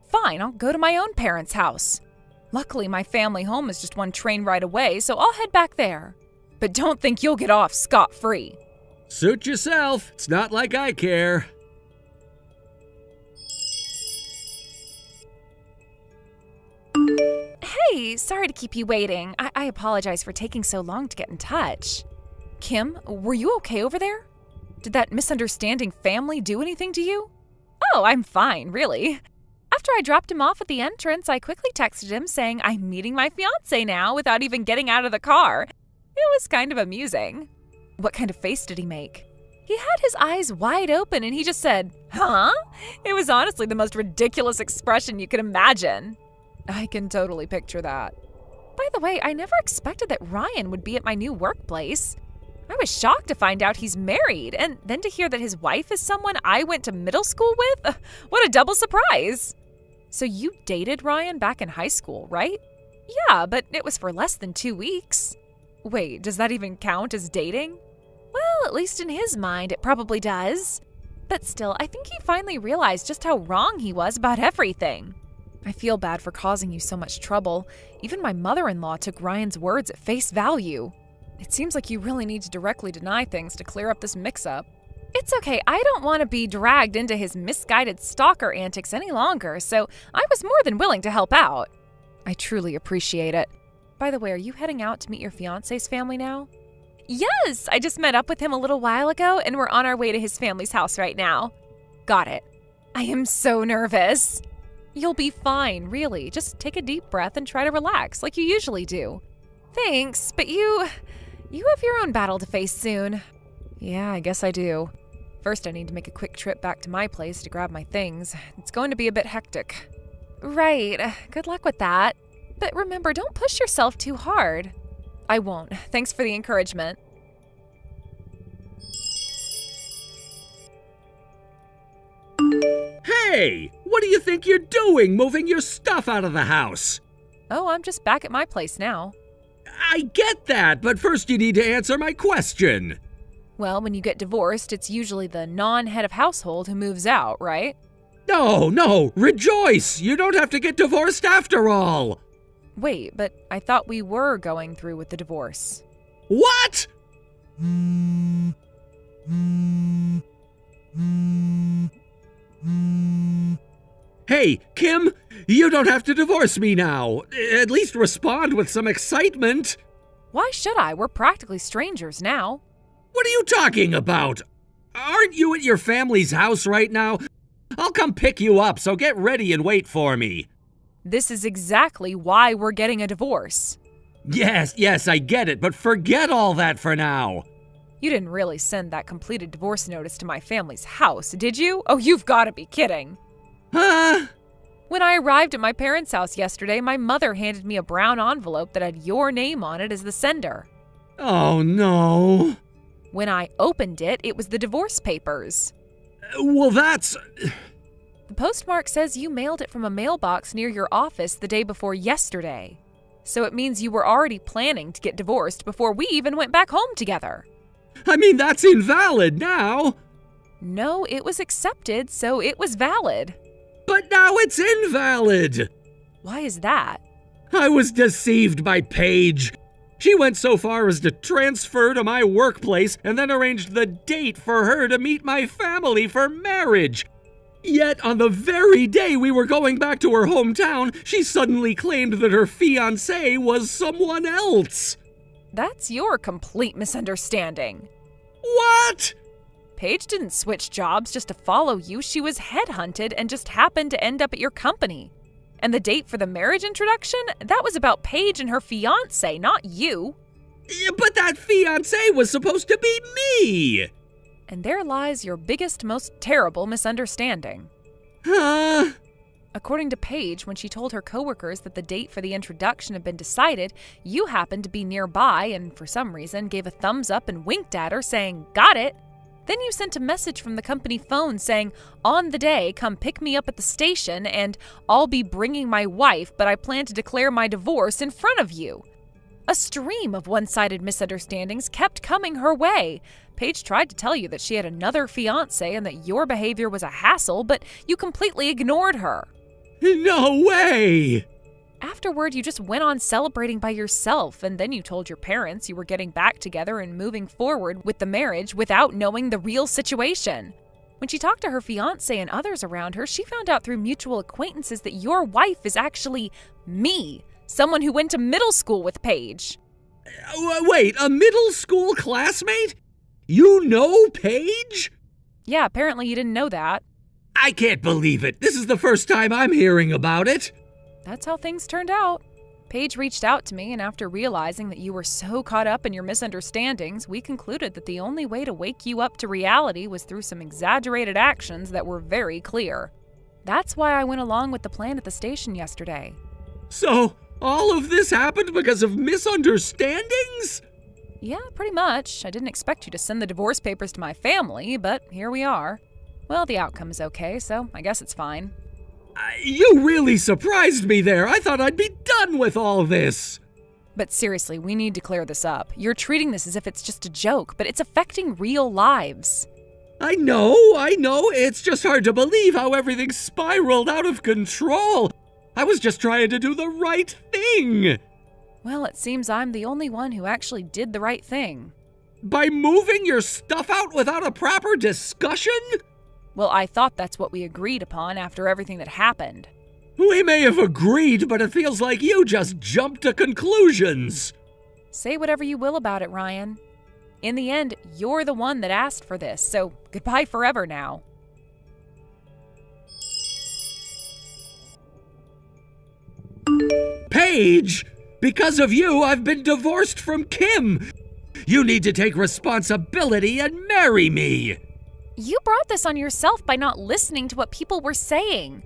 Fine, I'll go to my own parents' house. Luckily, my family home is just one train ride away, so I'll head back there. But don't think you'll get off scot-free. Suit yourself. It's not like I care. Hey, sorry to keep you waiting. I apologize for taking so long to get in touch. Kim, were you okay over there? Did that misunderstanding family do anything to you? Oh, I'm fine, really. After I dropped him off at the entrance, I quickly texted him saying I'm meeting my fiancé now without even getting out of the car. It was kind of amusing. What kind of face did he make? He had his eyes wide open and he just said, "Huh?" It was honestly the most ridiculous expression you could imagine. I can totally picture that. By the way, I never expected that Ryan would be at my new workplace. I was shocked to find out he's married, and then to hear that his wife is someone I went to middle school with? What a double surprise! So you dated Ryan back in high school, right? Yeah, but it was for less than 2 weeks. Wait, does that even count as dating? Well, at least in his mind, it probably does. But still, I think he finally realized just how wrong he was about everything. I feel bad for causing you so much trouble. Even my mother-in-law took Ryan's words at face value. It seems like you really need to directly deny things to clear up this mix-up. It's okay, I don't want to be dragged into his misguided stalker antics any longer, so I was more than willing to help out. I truly appreciate it. By the way, are you heading out to meet your fiancé's family now? Yes, I just met up with him a little while ago, and we're on our way to his family's house right now. Got it. I am so nervous. You'll be fine, really. Just take a deep breath and try to relax, like you usually do. Thanks, but you have your own battle to face soon. Yeah, I guess I do. First, I need to make a quick trip back to my place to grab my things. It's going to be a bit hectic. Right, good luck with that. But remember, don't push yourself too hard. I won't. Thanks for the encouragement. Hey, what do you think you're doing, moving your stuff out of the house? Oh, I'm just back at my place now. I get that, but first you need to answer my question. Well, when you get divorced, it's usually the non-head of household who moves out, right? No, rejoice! You don't have to get divorced after all! Wait, but I thought we were going through with the divorce. What? Hey, Kim, you don't have to divorce me now. At least respond with some excitement. Why should I? We're practically strangers now. What are you talking about? Aren't you at your family's house right now? I'll come pick you up, so get ready and wait for me. This is exactly why we're getting a divorce. Yes, I get it, but forget all that for now. You didn't really send that completed divorce notice to my family's house, did you? Oh, you've got to be kidding. Huh? When I arrived at my parents' house yesterday, my mother handed me a brown envelope that had your name on it as the sender. Oh, no. When I opened it, it was the divorce papers. Well, that's... The postmark says you mailed it from a mailbox near your office the day before yesterday. So it means you were already planning to get divorced before we even went back home together. I mean, that's invalid now. No, it was accepted, so it was valid. But now it's invalid. Why is that? I was deceived by Paige. She went so far as to transfer to my workplace and then arranged the date for her to meet my family for marriage. Yet on the very day we were going back to her hometown, she suddenly claimed that her fiancé was someone else. That's your complete misunderstanding. What? Paige didn't switch jobs just to follow you. She was headhunted and just happened to end up at your company. And the date for the marriage introduction, that was about Paige and her fiancé, not you. Yeah, but that fiancé was supposed to be me! And there lies your biggest, most terrible misunderstanding. Huh? According to Paige, when she told her coworkers that the date for the introduction had been decided, you happened to be nearby and, for some reason, gave a thumbs up and winked at her, saying, "Got it." Then you sent a message from the company phone saying, "On the day, come pick me up at the station, and I'll be bringing my wife, but I plan to declare my divorce in front of you." A stream of one-sided misunderstandings kept coming her way. Paige tried to tell you that she had another fiancé and that your behavior was a hassle, but you completely ignored her. No way! Afterward, you just went on celebrating by yourself, and then you told your parents you were getting back together and moving forward with the marriage without knowing the real situation. When she talked to her fiancé and others around her, she found out through mutual acquaintances that your wife is actually me, someone who went to middle school with Paige. Wait, a middle school classmate? You know Paige? Yeah, apparently you didn't know that. I can't believe it. This is the first time I'm hearing about it. That's how things turned out. Paige reached out to me, and after realizing that you were so caught up in your misunderstandings, we concluded that the only way to wake you up to reality was through some exaggerated actions that were very clear. That's why I went along with the plan at the station yesterday. So, all of this happened because of misunderstandings? Yeah, pretty much. I didn't expect you to send the divorce papers to my family, but here we are. Well, the outcome is okay, so I guess it's fine. You really surprised me there. I thought I'd be done with all this. But seriously, we need to clear this up. You're treating this as if it's just a joke, but it's affecting real lives. I know. It's just hard to believe how everything spiraled out of control. I was just trying to do the right thing. Well, it seems I'm the only one who actually did the right thing. By moving your stuff out without a proper discussion? Well, I thought that's what we agreed upon after everything that happened. We may have agreed, but it feels like you just jumped to conclusions. Say whatever you will about it, Ryan. In the end, you're the one that asked for this, so goodbye forever now. Paige! Because of you, I've been divorced from Kim. You need to take responsibility and marry me. You brought this on yourself by not listening to what people were saying.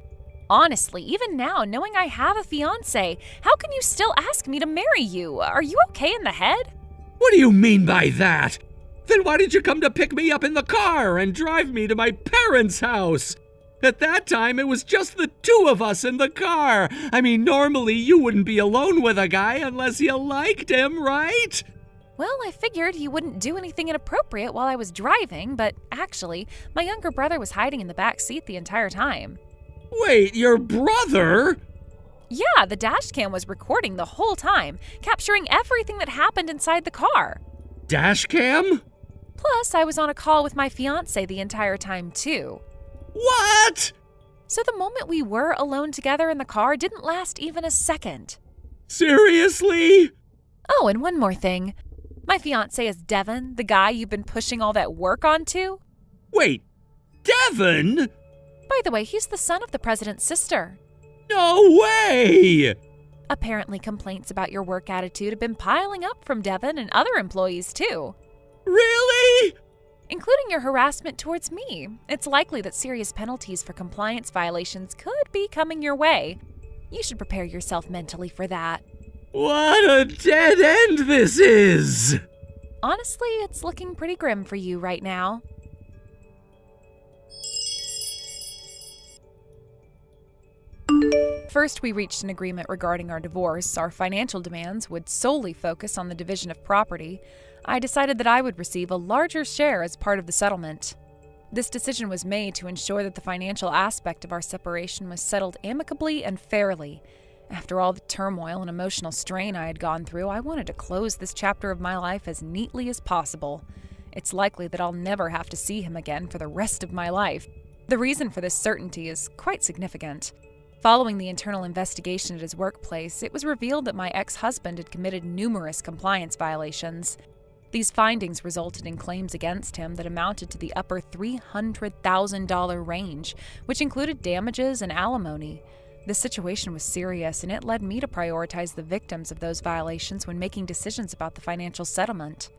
Honestly, even now, knowing I have a fiancé, how can you still ask me to marry you? Are you okay in the head? What do you mean by that? Then why did you come to pick me up in the car and drive me to my parents' house? At that time, it was just the two of us in the car. I mean, normally you wouldn't be alone with a guy unless you liked him, right? Well, I figured you wouldn't do anything inappropriate while I was driving, but actually, my younger brother was hiding in the back seat the entire time. Wait, your brother? Yeah, the dash cam was recording the whole time, capturing everything that happened inside the car. Dash cam? Plus, I was on a call with my fiancé the entire time, too. What? So the moment we were alone together in the car didn't last even a second. Seriously? Oh, and one more thing. My fiancé is Devin, the guy you've been pushing all that work onto. Wait, Devin? By the way, he's the son of the president's sister. No way! Apparently, complaints about your work attitude have been piling up from Devin and other employees, too. Really? Including your harassment towards me. It's likely that serious penalties for compliance violations could be coming your way. You should prepare yourself mentally for that. What a dead end this is! Honestly, it's looking pretty grim for you right now. First, we reached an agreement regarding our divorce. Our financial demands would solely focus on the division of property. I decided that I would receive a larger share as part of the settlement. This decision was made to ensure that the financial aspect of our separation was settled amicably and fairly. After all the turmoil and emotional strain I had gone through, I wanted to close this chapter of my life as neatly as possible. It's likely that I'll never have to see him again for the rest of my life. The reason for this certainty is quite significant. Following the internal investigation at his workplace, it was revealed that my ex-husband had committed numerous compliance violations. These findings resulted in claims against him that amounted to the upper $300,000 range, which included damages and alimony. The situation was serious, and it led me to prioritize the victims of those violations when making decisions about the financial settlement.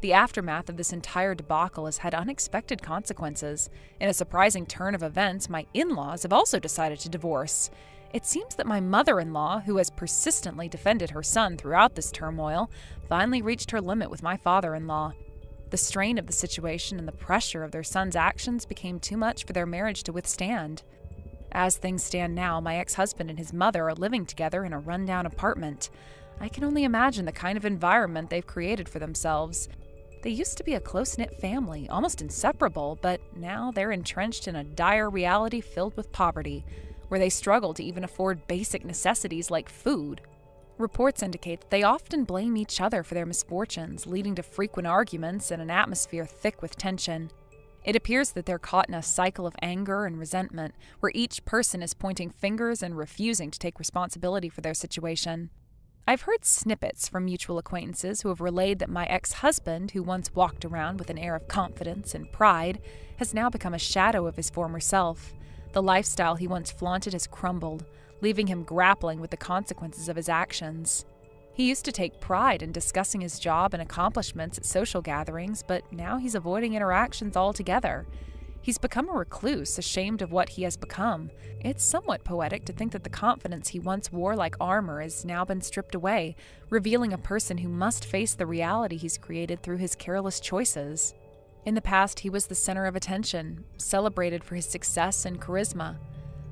The aftermath of this entire debacle has had unexpected consequences. In a surprising turn of events, my in-laws have also decided to divorce. It seems that my mother-in-law, who has persistently defended her son throughout this turmoil, finally reached her limit with my father-in-law. The strain of the situation and the pressure of their son's actions became too much for their marriage to withstand. As things stand now, my ex-husband and his mother are living together in a rundown apartment. I can only imagine the kind of environment they've created for themselves. They used to be a close-knit family, almost inseparable, but now they're entrenched in a dire reality filled with poverty, where they struggle to even afford basic necessities like food. Reports indicate that they often blame each other for their misfortunes, leading to frequent arguments and an atmosphere thick with tension. It appears that they're caught in a cycle of anger and resentment, where each person is pointing fingers and refusing to take responsibility for their situation. I've heard snippets from mutual acquaintances who have relayed that my ex-husband, who once walked around with an air of confidence and pride, has now become a shadow of his former self. The lifestyle he once flaunted has crumbled, leaving him grappling with the consequences of his actions. He used to take pride in discussing his job and accomplishments at social gatherings, but now he's avoiding interactions altogether. He's become a recluse, ashamed of what he has become. It's somewhat poetic to think that the confidence he once wore like armor has now been stripped away, revealing a person who must face the reality he's created through his careless choices. In the past, he was the center of attention, celebrated for his success and charisma.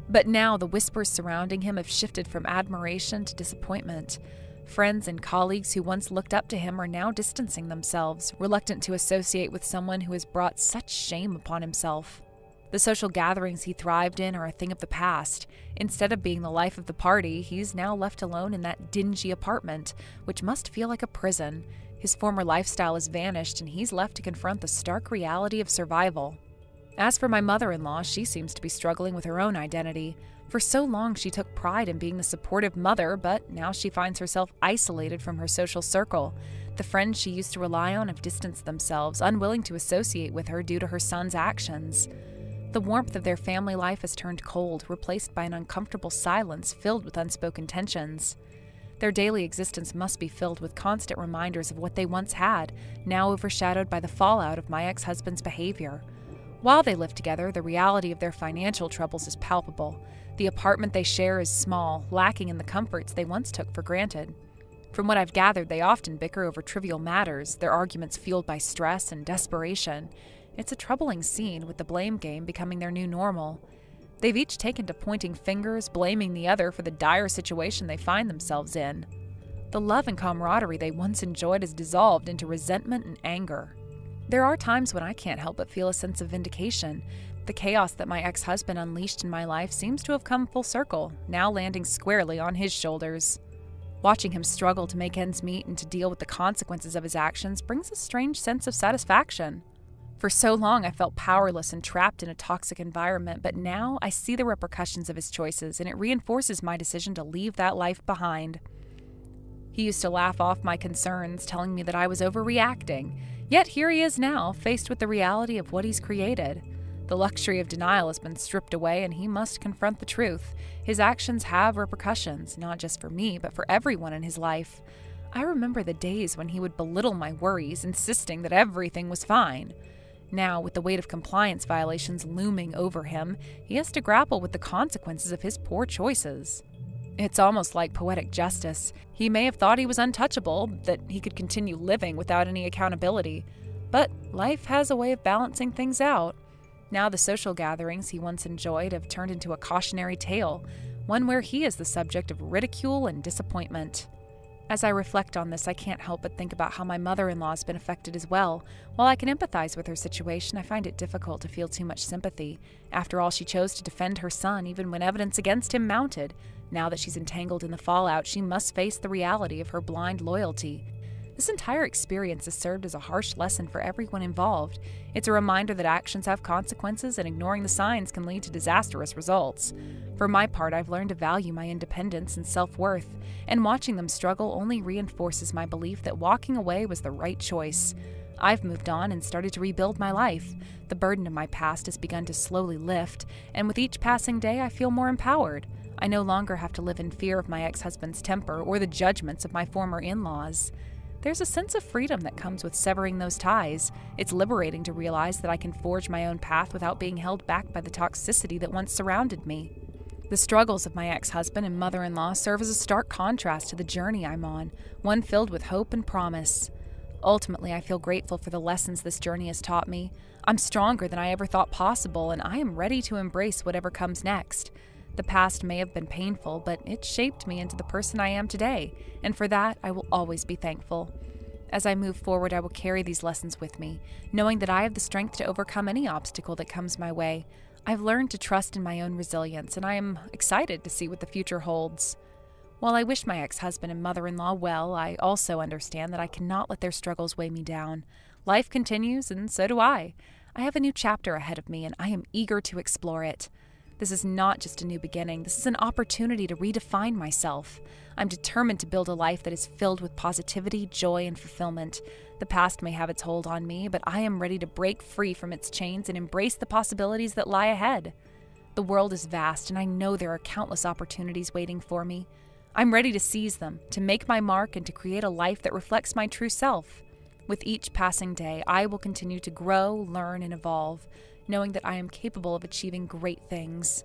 But now the whispers surrounding him have shifted from admiration to disappointment. Friends and colleagues who once looked up to him are now distancing themselves, reluctant to associate with someone who has brought such shame upon himself. The social gatherings he thrived in are a thing of the past. Instead of being the life of the party, he's now left alone in that dingy apartment, which must feel like a prison. His former lifestyle has vanished, and he's left to confront the stark reality of survival. As for my mother-in-law, she seems to be struggling with her own identity. For so long, she took pride in being the supportive mother, but now she finds herself isolated from her social circle. The friends she used to rely on have distanced themselves, unwilling to associate with her due to her son's actions. The warmth of their family life has turned cold, replaced by an uncomfortable silence filled with unspoken tensions. Their daily existence must be filled with constant reminders of what they once had, now overshadowed by the fallout of my ex-husband's behavior. While they live together, the reality of their financial troubles is palpable. The apartment they share is small, lacking in the comforts they once took for granted. From what I've gathered, they often bicker over trivial matters, their arguments fueled by stress and desperation. It's a troubling scene, with the blame game becoming their new normal. They've each taken to pointing fingers, blaming the other for the dire situation they find themselves in. The love and camaraderie they once enjoyed has dissolved into resentment and anger. There are times when I can't help but feel a sense of vindication. The chaos that my ex-husband unleashed in my life seems to have come full circle, now landing squarely on his shoulders. Watching him struggle to make ends meet and to deal with the consequences of his actions brings a strange sense of satisfaction. For so long, I felt powerless and trapped in a toxic environment, but now I see the repercussions of his choices, and it reinforces my decision to leave that life behind. He used to laugh off my concerns, telling me that I was overreacting. Yet here he is now, faced with the reality of what he's created. The luxury of denial has been stripped away, and he must confront the truth. His actions have repercussions, not just for me, but for everyone in his life. I remember the days when he would belittle my worries, insisting that everything was fine. Now, with the weight of compliance violations looming over him, he has to grapple with the consequences of his poor choices. It's almost like poetic justice. He may have thought he was untouchable, that he could continue living without any accountability. But life has a way of balancing things out. Now the social gatherings he once enjoyed have turned into a cautionary tale, one where he is the subject of ridicule and disappointment. As I reflect on this, I can't help but think about how my mother-in-law has been affected as well. While I can empathize with her situation, I find it difficult to feel too much sympathy. After all, she chose to defend her son even when evidence against him mounted. Now that she's entangled in the fallout, she must face the reality of her blind loyalty. This entire experience has served as a harsh lesson for everyone involved. It's a reminder that actions have consequences, and ignoring the signs can lead to disastrous results. For my part, I've learned to value my independence and self-worth, and watching them struggle only reinforces my belief that walking away was the right choice. I've moved on and started to rebuild my life. The burden of my past has begun to slowly lift, and with each passing day, I feel more empowered. I no longer have to live in fear of my ex-husband's temper or the judgments of my former in-laws. There's a sense of freedom that comes with severing those ties. It's liberating to realize that I can forge my own path without being held back by the toxicity that once surrounded me. The struggles of my ex-husband and mother-in-law serve as a stark contrast to the journey I'm on, one filled with hope and promise. Ultimately, I feel grateful for the lessons this journey has taught me. I'm stronger than I ever thought possible, and I am ready to embrace whatever comes next. The past may have been painful, but it shaped me into the person I am today, and for that, I will always be thankful. As I move forward, I will carry these lessons with me, knowing that I have the strength to overcome any obstacle that comes my way. I've learned to trust in my own resilience, and I am excited to see what the future holds. While I wish my ex-husband and mother-in-law well, I also understand that I cannot let their struggles weigh me down. Life continues, and so do I. I have a new chapter ahead of me, and I am eager to explore it. This is not just a new beginning. This is an opportunity to redefine myself. I'm determined to build a life that is filled with positivity, joy, and fulfillment. The past may have its hold on me, but I am ready to break free from its chains and embrace the possibilities that lie ahead. The world is vast, and I know there are countless opportunities waiting for me. I'm ready to seize them, to make my mark, and to create a life that reflects my true self. With each passing day, I will continue to grow, learn, and evolve, knowing that I am capable of achieving great things.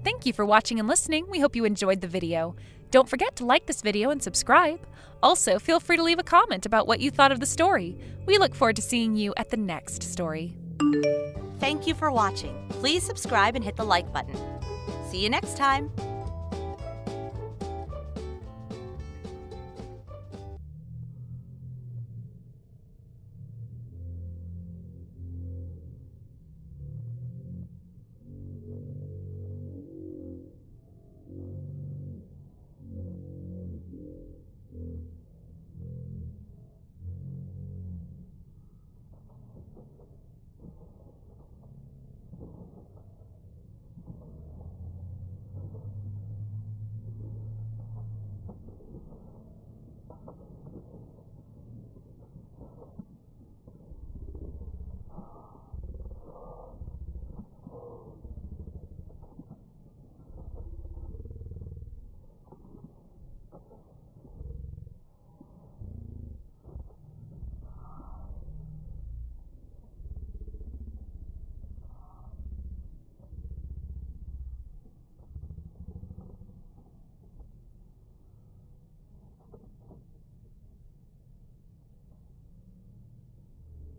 Thank you for watching and listening. We hope you enjoyed the video. Don't forget to like this video and subscribe. Also, feel free to leave a comment about what you thought of the story. We look forward to seeing you at the next story. Thank you for watching. Please subscribe and hit the like button. See you next time.